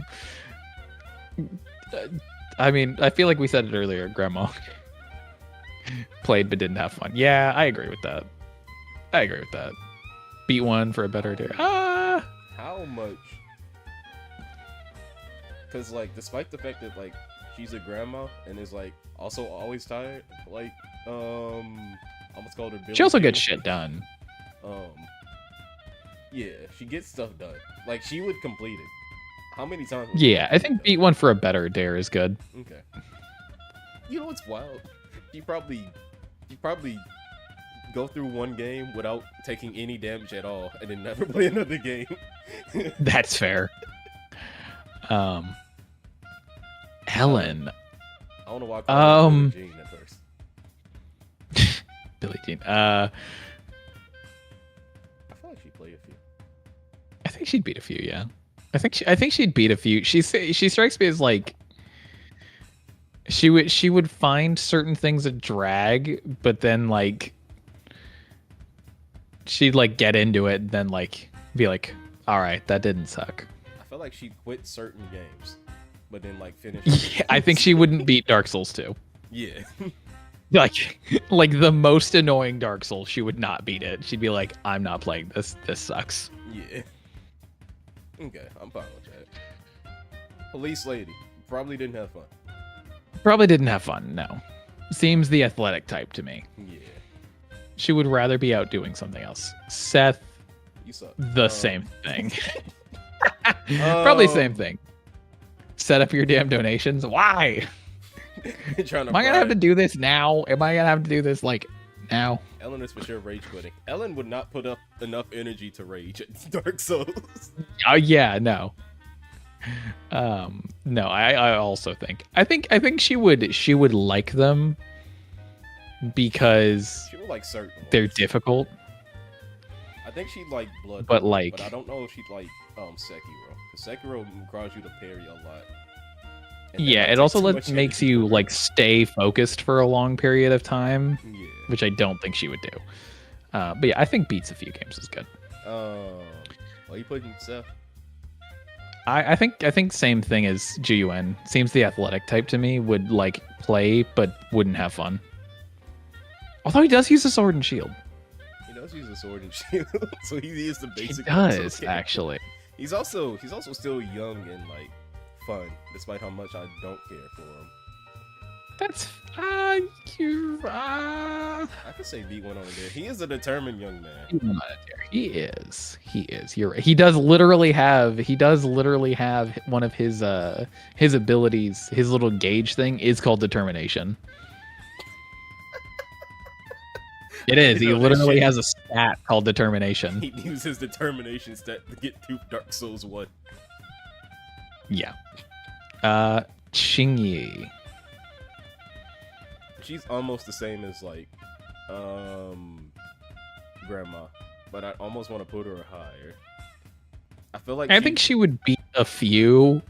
mean, I feel like we said it earlier. Grandma played but didn't have fun. Yeah, I agree with that. Beat one for a better day. How much? Because like, despite the fact that like she's a grandma and is like also always tired, like almost called her Billy She also Jean. gets shit done. Yeah, she gets stuff done. Like she would complete it. How many times? Yeah, I think beat one for a better dare is good. Okay. You know what's wild? You probably go through one game without taking any damage at all, and then never play another game. That's fair. Helen. I don't know why I called her Billie Jean at first. Billie Jean. I feel like she'd play a few. I think she'd beat a few. Yeah. I think she'd beat a few. She strikes me as like she would find certain things a drag, but then like she'd like get into it and then like be like, all right, that didn't suck. I feel like she'd quit certain games, but then like finish. Yeah, I think she wouldn't beat Dark Souls 2. Yeah. like the most annoying Dark Souls, she would not beat it. She'd be like, I'm not playing this. This sucks. Yeah. Okay, I'm fine with that. Police lady probably didn't have fun. No. Seems the athletic type to me. Yeah. She would rather be out doing something else. Seth, you suck. The same thing. Probably same thing. Set up your damn donations. Why? Am I gonna have to do this now? Am I gonna have to do this like now? Ellen is for sure rage quitting. Ellen would not put up enough energy to rage at Dark Souls. Yeah, no. No, I also think I think she would like them because she would like certain they're ones. Difficult. I think she'd like Blood, but like, but I don't know if she'd like Sekiro, because Sekiro requires you to parry a lot. Yeah, it also makes you like stay focused for a long period of time, which I don't think she would do. But yeah, I think beats a few games is good. Are you putting Seth? I think same thing as GUN. Seems the athletic type to me, would like play but wouldn't have fun. Although he does use a sword and shield. He does use a sword and shield, so he is the basic. He does actually. He's also still young and like fun, despite how much I don't care for him. That's I could say beat one on there. He is a determined young man. He is. You're right. He does literally have one of his abilities. His little gauge thing is called determination. It is. He literally has a stat called determination. He uses his determination stat to get through Dark Souls 1. Yeah. Qingyi. She's almost the same as like Grandma, but I almost want to put her higher. I feel like I think she would beat a few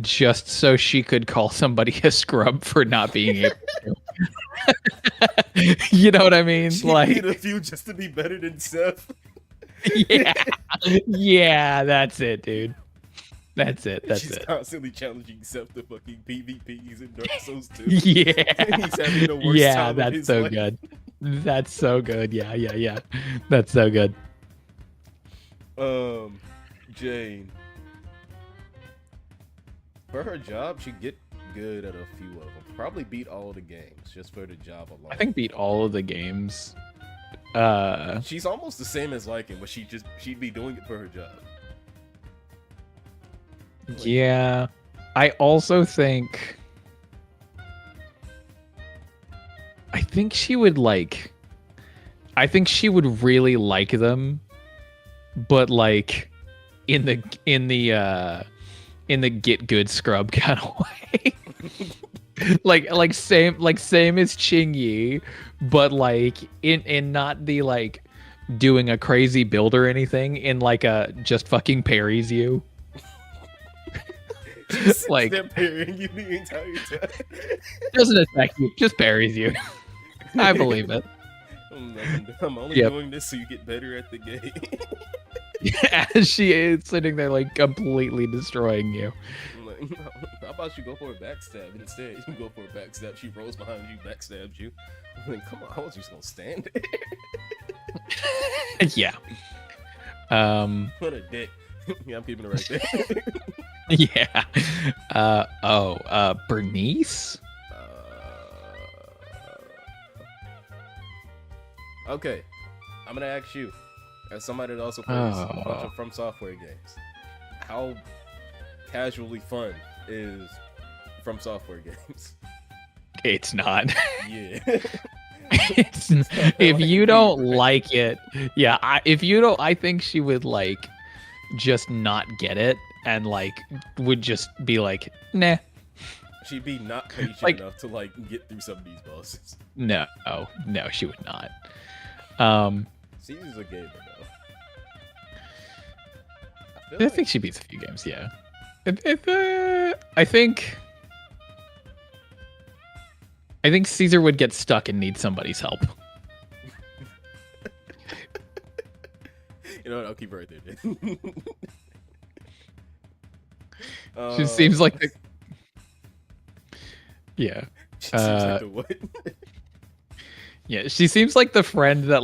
just so she could call somebody a scrub for not being able to. You know what I mean? She Like, beat a few just to be better than Seth. yeah, yeah, that's it, dude. That's it. That's She's it. constantly challenging Seth to fucking PvPs in Dark Souls 2. Yeah, He's having the worst yeah, time of that's his so life. good. That's so good. Yeah, yeah, yeah. That's so good. Jane. For her job, she'd get good at a few of them. Probably beat all the games just for the job alone. I think beat all of the games. She's almost the same as Lycan, but she'd be doing it for her job. Yeah. I also think she would like I think she would really like them, but like in the get good scrub kind of way. like same as Ching-Yi, but like in not the like doing a crazy build or anything, in like a just fucking parries you. Like they're parrying you the entire time. Doesn't attack you, just parries you. I believe it. I'm only doing this so you get better at the game. As she is sitting there like completely destroying you. Like, how about you go for a backstab instead? You go for a backstab, she rolls behind you, backstabs you. I'm like, come on, I was just gonna stand there. Yeah. What a dick. Yeah, I'm keeping it right there. Yeah. Bernice? Okay. I'm gonna ask you, as somebody that also plays a bunch of From Software games, how casually fun is From Software games? It's not. Yeah. If you don't like it, yeah, I think she would like just not get it and like would just be like, nah. She'd be not patient like, enough to like get through some of these bosses. No, she would not. Caesar's a gamer though. I think she beats a few games, yeah. I think Caesar would get stuck and need somebody's help. You know what? I'll keep her right there, dude. She seems like the... Yeah. She seems like the what? Yeah, she seems like the friend that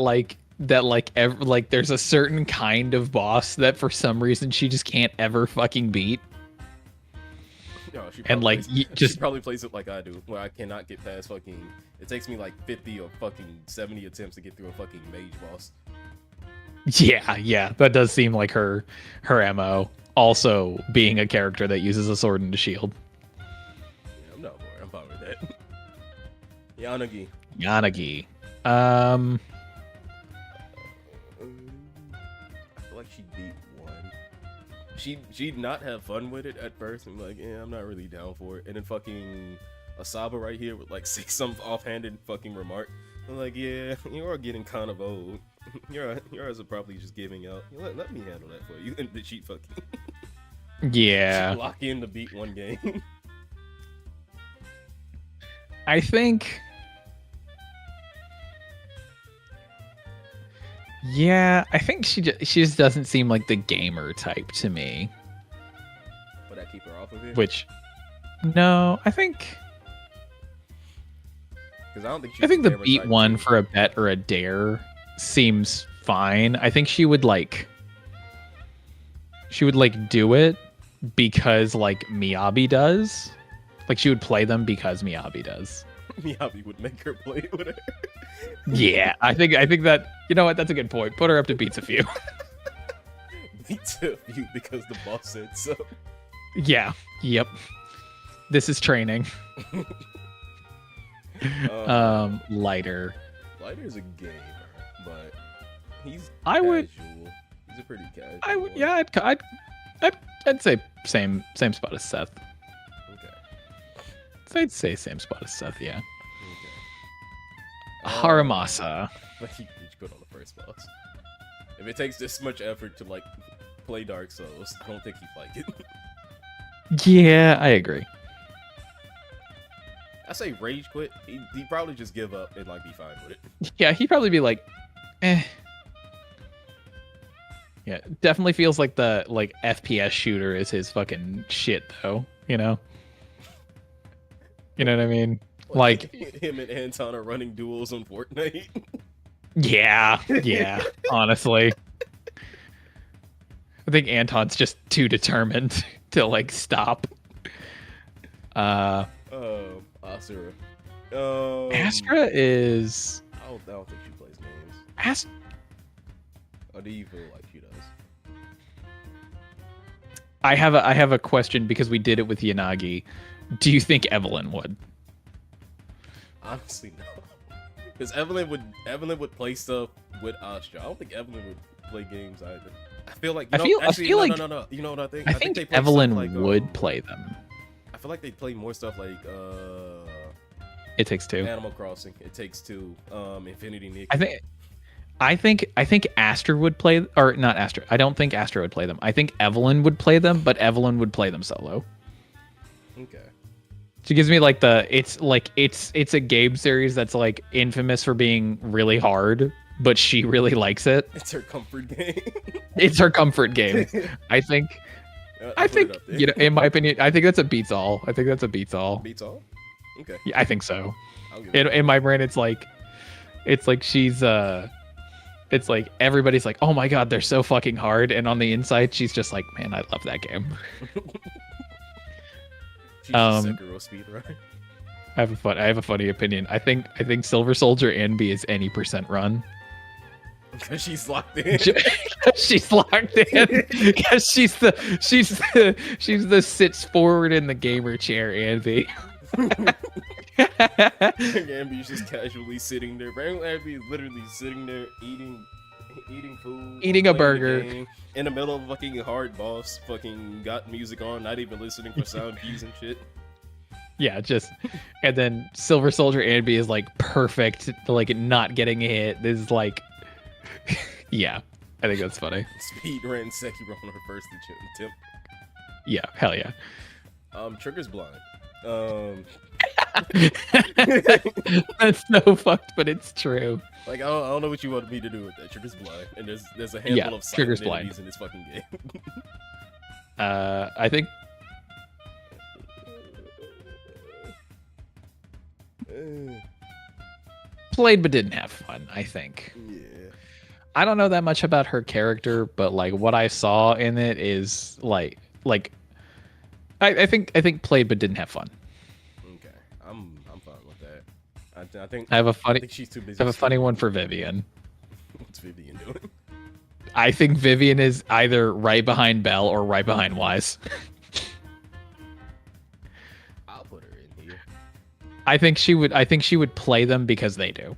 there's a certain kind of boss that for some reason she just can't ever fucking beat. No, she probably plays it like I do, where I cannot get past fucking... It takes me like 50 or fucking 70 attempts to get through a fucking mage boss. Yeah, that does seem like her MO. Also being a character that uses a sword and a shield. Yeah, I'm not worried. I'm fine with that. Yanagi. I feel like she beat one. She'd not have fun with it at first and be like, yeah, I'm not really down for it. And then fucking Asaba right here would like say some offhanded fucking remark. I'm like, yeah, you are getting kind of old. Yours are probably just giving out. Let me handle that for you. And then she fucking yeah. lock in to beat one game. I think... Yeah, I think she just doesn't seem like the gamer type to me. Would that keep her off of it? Which, no, I think... Because I don't think I think the beat one for a bet or a dare seems fine. I think she would do it because like Miyabi does. Like she would play them because Miyabi does. Miyabi would make her play with her. Yeah, I think that, you know what, that's a good point. Put her up to beats a few. Beats a few because the boss said so. Yeah. Yep. This is training. Lighter. Lighter's a gamer, but he's casual. He's a pretty casual. I'd say same spot as Seth. Okay. I'd say same spot as Seth, yeah. Okay. Haramasa. But he reached good on the first boss. If it takes this much effort to like play Dark Souls, I don't think he'd like it. Yeah, I agree. I say rage quit. He'd probably just give up and like be fine with it. Yeah, he'd probably be like, eh. Yeah, definitely feels like the FPS shooter is his fucking shit though. You know what I mean? Like him and Anton are running duels on Fortnite. Yeah, honestly. I think Anton's just too determined to like stop. Asura. Astra is. I don't think she plays games. Or do you feel like she does? I have a question because we did it with Yanagi. Do you think Evelyn would? Honestly, no. Because Evelyn would play stuff with Astra. I don't think Evelyn would play games either. I feel like no. You know what I think? I think they play Evelyn like, would play them. I feel like they play more stuff like It Takes Two, Animal Crossing, It Takes Two, Infinity Nick. I think Astra would play, or not Astra. I don't think Astra would play them. I think Evelyn would play them, but Evelyn would play them solo. Okay. She gives me like it's a game series that's like infamous for being really hard, but she really likes it. It's her comfort game. It's her comfort game. I think you know, in my opinion, I think that's a beats all. Beats all? Okay. Yeah, I think so. In my brain, it's like she's it's like everybody's like, oh my god, they're so fucking hard, and on the inside, she's just like, man, I love that game. She's a Sekiro speedrunner. I have a funny opinion. I think Silver Soldier Anby is any % run. Because she's locked in. She's locked in. Because she's the sits forward in the gamer chair, Anby. Anby's just casually sitting there. Anby is literally sitting there eating food, eating a burger in the middle of a fucking hard boss. Fucking got music on, not even listening for sound keys and shit. Yeah, and then Silver Soldier Anby is like perfect, like not getting hit. This is like, yeah, I think that's funny. Speed ran Sekiro on her first attempt. Yeah, hell yeah. Trigger's blind. That's so fucked, but it's true. Like I don't know what you want me to do with that. Trigger's blind, and there's a handful of silent enemies in this fucking game. I think. Played but didn't have fun, I think. Yeah. I don't know that much about her character, but like what I saw in it is like I think played but didn't have fun. Okay. I'm fine with that. I think I think she's too busy. I have a funny one for Vivian. What's Vivian doing? I think Vivian is either right behind Belle or right behind Wise. I'll put her in here. I think she would play them because they do.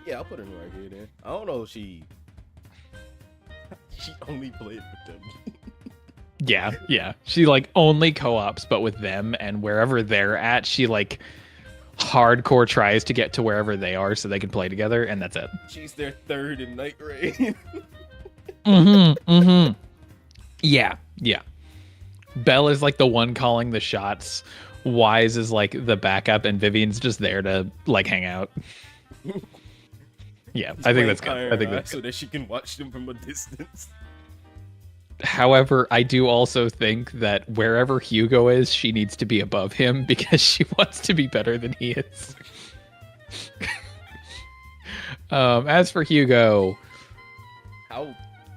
Yeah, I'll put her right here then. I don't know if she only played with them. Yeah. She like only co-ops, but with them, and wherever they're at, she like hardcore tries to get to wherever they are so they can play together, and that's it. She's their third in Night Raid. Yeah. Belle is like the one calling the shots. Wise is like the backup, and Vivian's just there to like hang out. Yeah, I think that's good. I think that's so that she can watch them from a distance. However, I do also think that wherever Hugo is, she needs to be above him because she wants to be better than he is. As for Hugo,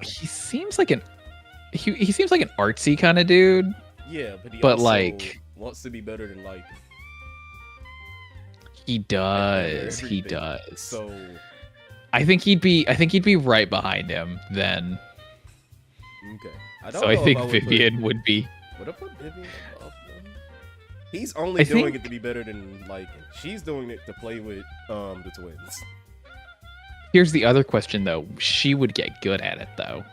he seems like an artsy kind of dude. Yeah, but he also like wants to be better than Light. He does. So I think he'd be right behind him then. Okay. I think Vivian would be. Would I put Vivian above them? He's only doing it to be better than like she's doing it to play with the twins. Here's the other question though. She would get good at it though.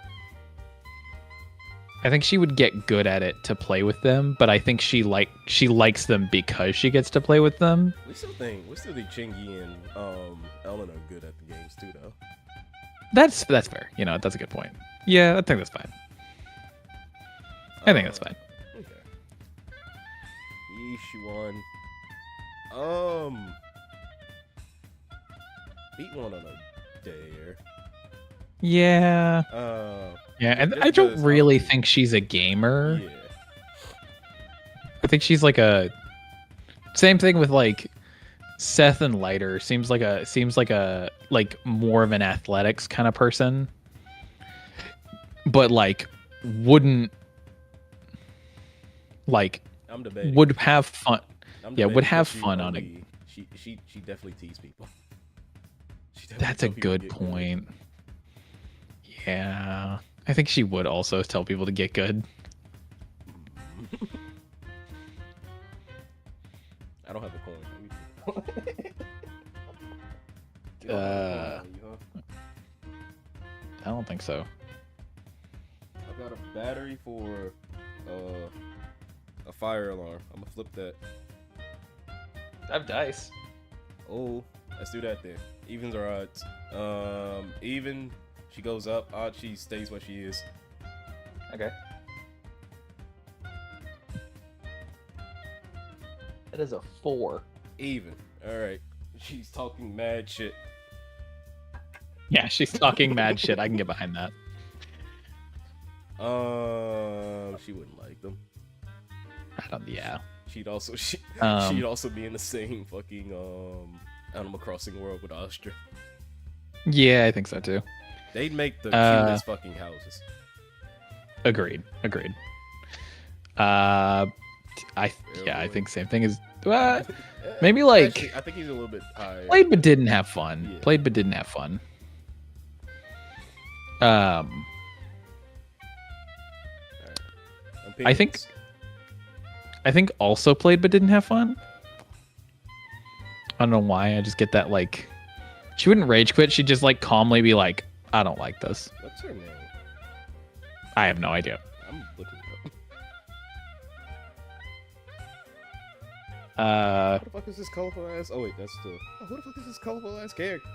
I think she would get good at it to play with them, but I think she likes them because she gets to play with them. We still think Chingy and Ellen are good at the games too though. That's fair. You know, that's a good point. Yeah, I think that's fine. I think that's fine. Okay. Ishuan. Beat one on a dare. Yeah. Yeah, and I don't really think she's a gamer. Yeah. I think she's like a same thing with like Seth and Lighter. Seems like a more of an athletics kind of person. But like wouldn't like I'm debating. would have fun. Yeah, would have fun on it. She definitely tease people. That's a good point. Yeah. I think she would also tell people to get good. I don't have a coin. I don't think so. I've got a battery for a fire alarm. I'm gonna flip that. I have dice. Oh, let's do that then. Evens or odds? Even, she goes up. Odd, she stays where she is. Okay. That is a 4. Even. All right. She's talking mad shit. Yeah, she's talking mad shit. I can get behind that. She wouldn't like them. Yeah. She'd also be in the same fucking Animal Crossing world with Astra. Yeah, I think so too. They'd make the cutest fucking houses. Agreed. I think same thing as maybe like actually, I think he's a little bit higher. Played but didn't have fun. Yeah. Played but didn't have fun. I think also played but didn't have fun. I don't know why. I just get that like she wouldn't rage quit. She'd just like calmly be like, I don't like this. What's her name? I have no idea. I'm looking it up. Who the fuck is this colorful ass? Oh wait, that's the. Oh, who the fuck is this colorful ass character?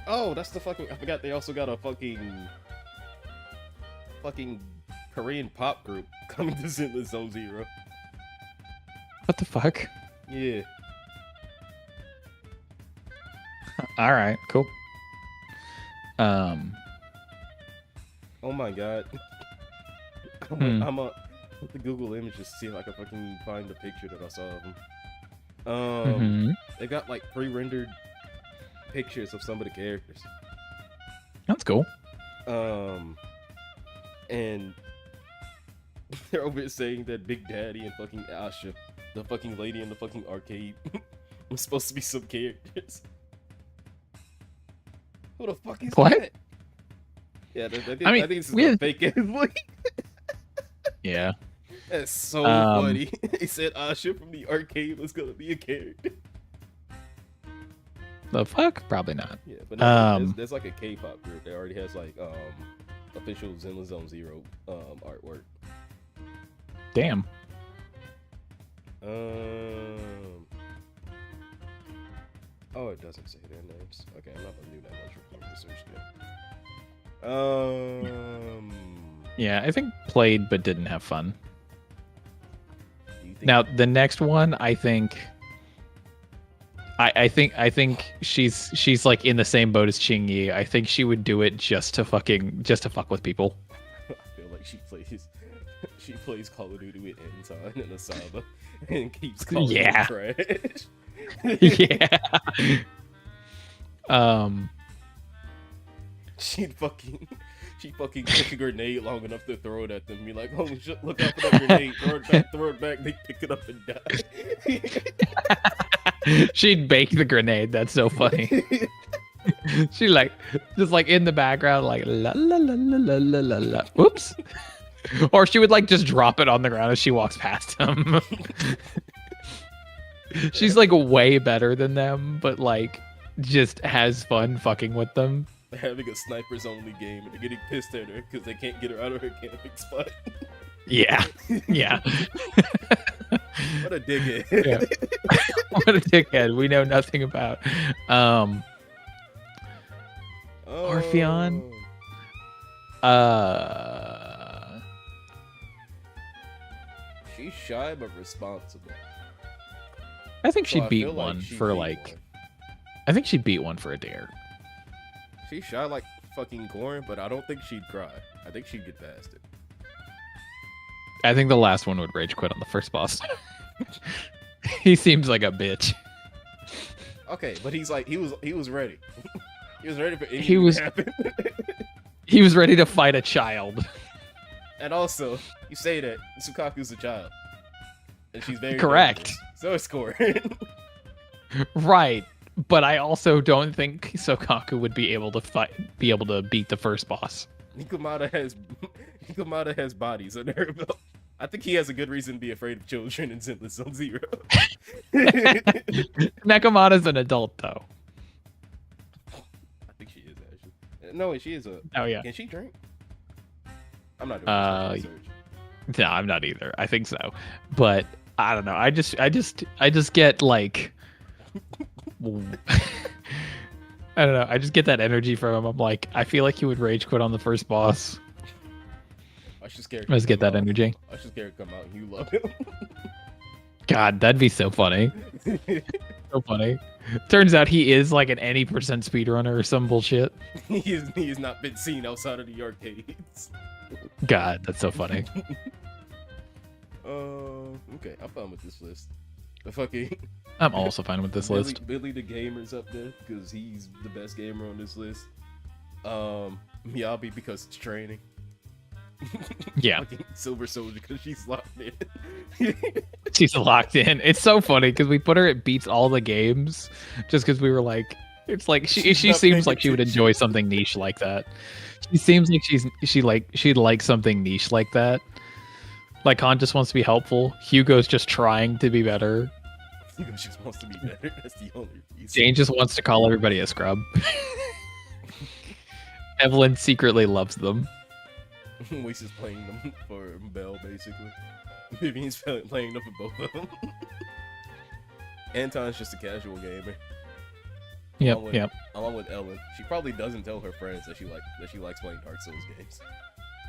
Oh, that's the fucking. I forgot they also got a fucking Korean pop group coming to Zenless Zone Zero. What the fuck? Yeah. All right, cool. Oh my god. I'm a the Google images to see if I can fucking find the picture that I saw of them. They got like pre-rendered pictures of some of the characters. That's cool. And they're over here saying that Big Daddy and fucking Asha, the fucking lady in the fucking arcade, was supposed to be some characters. Who the fuck is that? Yeah, I think this is a fake ass. Yeah. That's so funny. They said Asha from the arcade was gonna be a character. The fuck? Probably not. Yeah, but no, there's like a K-pop group that already has like official Zenless Zone Zero artwork. Damn. Oh, it doesn't say their names. Okay, I'm not gonna do that much research there. Yeah, I think played but didn't have fun. Now the next one, I think she's like in the same boat as Ching-Yi. I think she would do it just to fuck with people. I feel like she plays Call of Duty with Anton and Asaba and keeps calling it trash. Yeah. She'd fucking pick a grenade long enough to throw it at them. Be like, "Oh shit! Look out for that grenade! Throw it back. They pick it up and die." She'd bake the grenade. That's so funny. She like just like in the background, like la la la la la la la. Whoops. Or she would like just drop it on the ground as she walks past him. She's like way better than them, but like just has fun fucking with them. They're having a snipers only game and they're getting pissed at her because they can't get her out of her camping spot. Yeah. Yeah. What a dickhead. Yeah. What a dickhead. We know nothing about. Orpheon. She's shy but responsible. I think she'd I beat feel like one she'd for beat like. one. I think she'd beat one for a dare. She's shy like fucking corn, but I don't think she'd cry. I think she'd get past it. I think the last one would rage quit on the first boss. He seems like a bitch. Okay, but he's like he was ready. He was ready for anything He was- to happen. He was ready to fight a child. And also, you say that Sukaku's a child, and she's very Correct. dangerous. So is Corn. Right. But I also don't think Sokaku would be able to beat the first boss. Nikomata has bodies under her belt. I think he has a good reason to be afraid of children in Zenless Zone Zero. Nekomata's an adult though. I think she is actually. No, wait, she is a. Oh yeah. Can she drink? I'm not doing research. No, I'm not either. I think so. But I don't know. I just get like I don't know. I just get that energy from him. I'm like, I feel like he would rage quit on the first boss. I should scare. I just get that energy. I should scare come out and you love him. God, that'd be so funny. So funny. Turns out he is like an any % speedrunner or some bullshit. he has not been seen outside of the arcades. God, that's so funny. Okay, I'm fine with this list. The fucking. I'm also fine with this list. Billy the gamer's up there because he's the best gamer on this list. Miyabi because it's training. Yeah. Fucking Silver Soldier because she's locked in. She's locked in. It's so funny because we put her at beats all the games just because we were like, it's like she seems like she would enjoy something niche like that. She seems like she'd like something niche like that. Like Han just wants to be helpful. Hugo's just trying to be better. Hugo just wants to be better. That's the only reason. Jane just wants to call everybody a scrub. Evelyn secretly loves them. Weiss is playing them for Belle, basically. Vivian's playing them for both of them. Anton's just a casual gamer. Yep. Along with Ellen, she probably doesn't tell her friends that she likes playing Dark Souls games.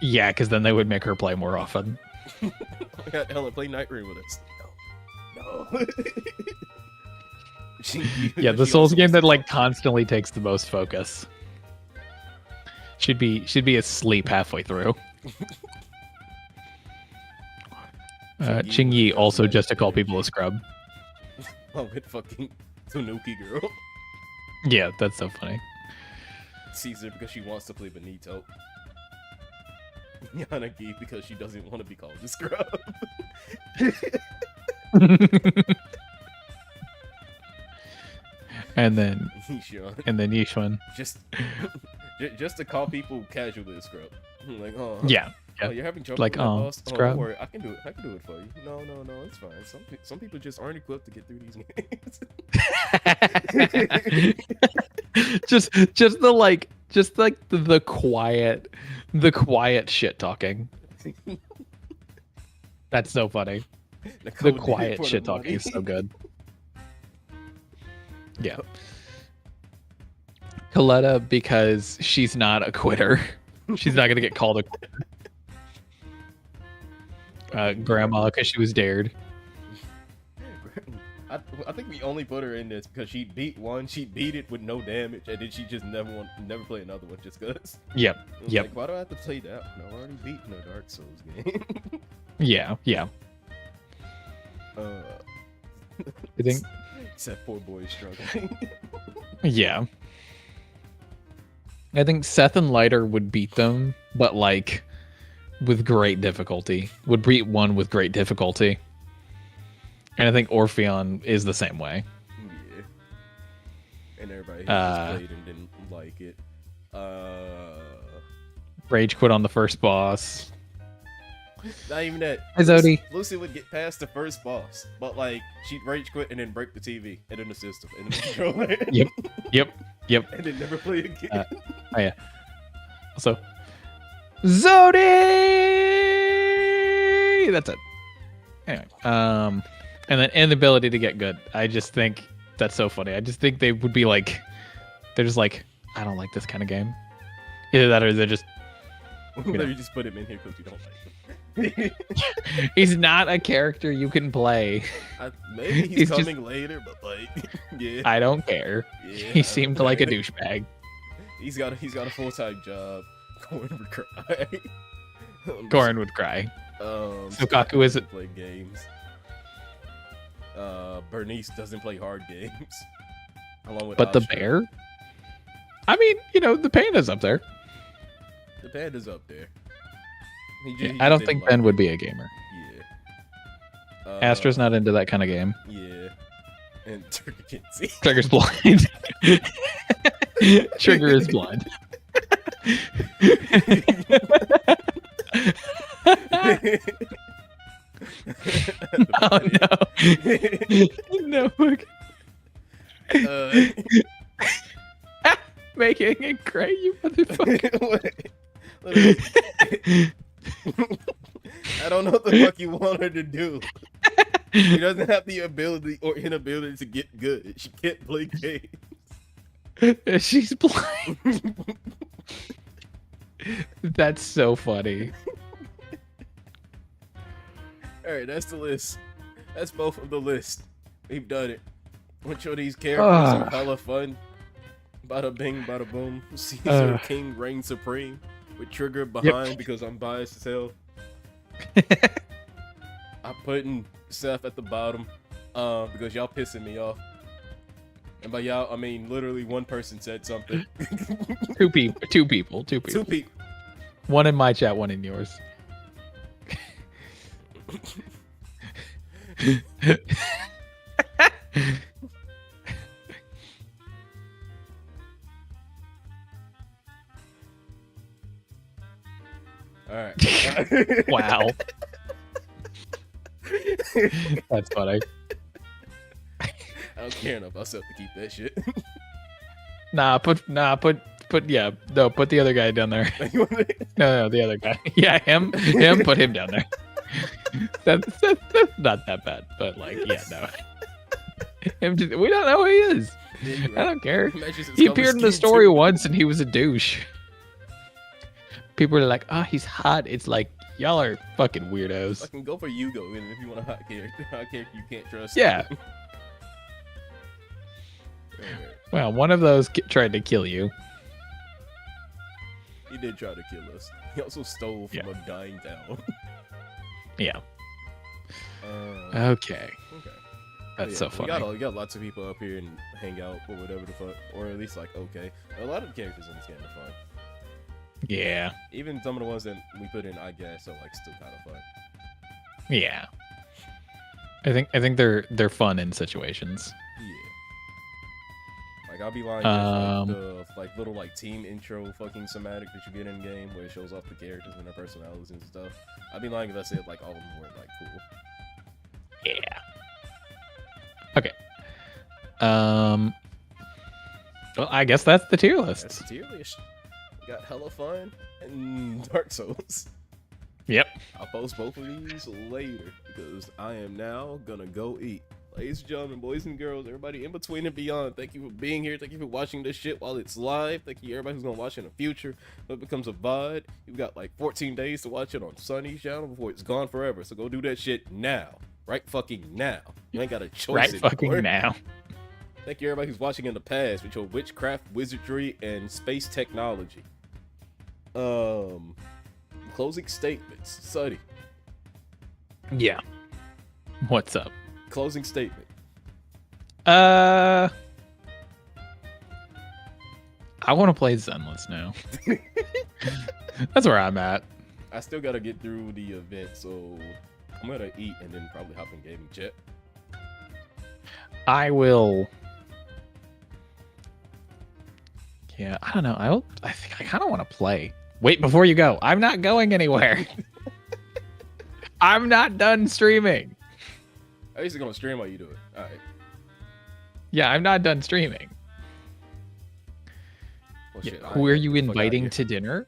Yeah, because then they would make her play more often. Ellen, play Night Rain with us. No. Yeah, the Souls game that like constantly takes the most focus. She'd be asleep halfway through. Ching-Yi also just to call people a scrub. Oh, with fucking Tanuki girl. Yeah, that's so funny. Caesar because she wants to play Benito. Yanagi because she doesn't want to be called a scrub. and then Yishuan. Just to call people casually a scrub. Like, oh Yeah. oh, you're having trouble Like, with that, boss? Oh, scrub. don't worry, I can do it for you. No, it's fine. Some people just aren't equipped to get through these games. just the quiet shit talking. That's so funny. The quiet shit talking is so good. Yeah. Coletta because she's not a quitter. She's not gonna get called a quitter. Grandma because she was dared. I think we only put her in this because she beat one, she beat it with no damage, and then she just never play another one just cause. Yep. Like, why do I have to play that one? I've already beaten a Dark Souls game. Yeah. I think. Except poor boy is struggling. Yeah. I think Seth and Lighter would beat them, but like with great difficulty. Would beat one with great difficulty. And I think Orpheon is the same way. Yeah. And everybody just played and didn't like it. Rage quit on the first boss. Not even that. Hi, Zodi. Lucy would get past the first boss, but like she'd rage quit and then break the TV and then the system and then the controller. Yep. And then never play again. Oh yeah. Also, Zodi. That's it. Anyway, and the ability to get good. I just think that's so funny. I just think they would be like, they're just like, I don't like this kind of game. Either that or they're just Let me just put him in here because you don't like him. He's not a character you can play. Maybe he's coming later, but like, yeah. I don't care. Yeah, he seemed like a douchebag. He's got a full-time job. Corn would cry. Corn would cry. Sukaku isn't play games. Bernice doesn't play hard games. Along with but the bear? I mean, the panda's up there. The panda's up there. I don't think Ben would be a gamer. Yeah. Astra's not into that kind of game. Yeah. And Trigger can't see. Trigger's blind. Trigger is blind. Oh no. No. Making it great, you motherfucker. I don't know what the fuck you want her to do. She doesn't have the ability or inability to get good. She can't play games. She's blind. That's so funny. Alright, that's the list. That's both of the list. We've done it. Which of these characters are hella fun? Bada bing, bada boom. Caesar King reigns supreme. With Trigger behind because I'm biased as hell. I'm putting Seth at the bottom because y'all pissing me off. And by y'all, I mean literally one person said something. Two people. One in my chat, one in yours. All right. Wow. That's funny. I don't care enough myself to keep that shit. Put the other guy down there. No, the other guy. Yeah, him, put him down there. That's not that bad, but like, yeah, no. We don't know who he is. I don't care. He appeared in the story once and he was a douche. People are like, oh, he's hot. It's like, y'all are fucking weirdos. I can go for Yugo, and if you want a hot character you can't trust. Yeah. Well, one of those tried to kill you. He did try to kill us. He also stole from a dying town. Yeah. Okay. That's so funny. We got lots of people up here and hang out or whatever the fuck, or at least like okay. A lot of the characters in this game are fun. Yeah. Even some of the ones that we put in, I guess, are like still kind of fun. Yeah. I think they're fun in situations. Yeah. Like I'll be lying if, the little like team intro fucking somatic that you get in game where it shows off the characters and their personalities and stuff. I'd be lying if I said like all of them weren't like cool. Yeah. Okay. Well, I guess that's the tier list. That's the tier list. We got hella fun and Dark Souls. Yep. I'll post both of these later because I am now gonna go eat. Ladies and gentlemen, boys and girls, everybody in between and beyond, thank you for being here. Thank you for watching this shit while it's live. Thank you everybody who's gonna watch in the future. When it becomes a VOD, you've got like 14 days to watch it on Sunny's channel before it's gone forever. So go do that shit now. Right fucking now. You ain't got a choice right anymore. Fucking now. Thank you everybody who's watching in the past with your witchcraft, wizardry, and space technology. Closing statements. Suddy. Yeah. What's up? Closing statement. I want to play Zenless now. That's where I'm at. I still gotta get through the event, so I'm gonna eat and then probably hop in gaming chat. I will. Yeah, I don't know. I think I kind of want to play. Wait, before you go, I'm not going anywhere. I'm not done streaming. At least you're gonna stream while you do it. All right. Yeah, I'm not done streaming. Well, shit, who are you inviting to dinner?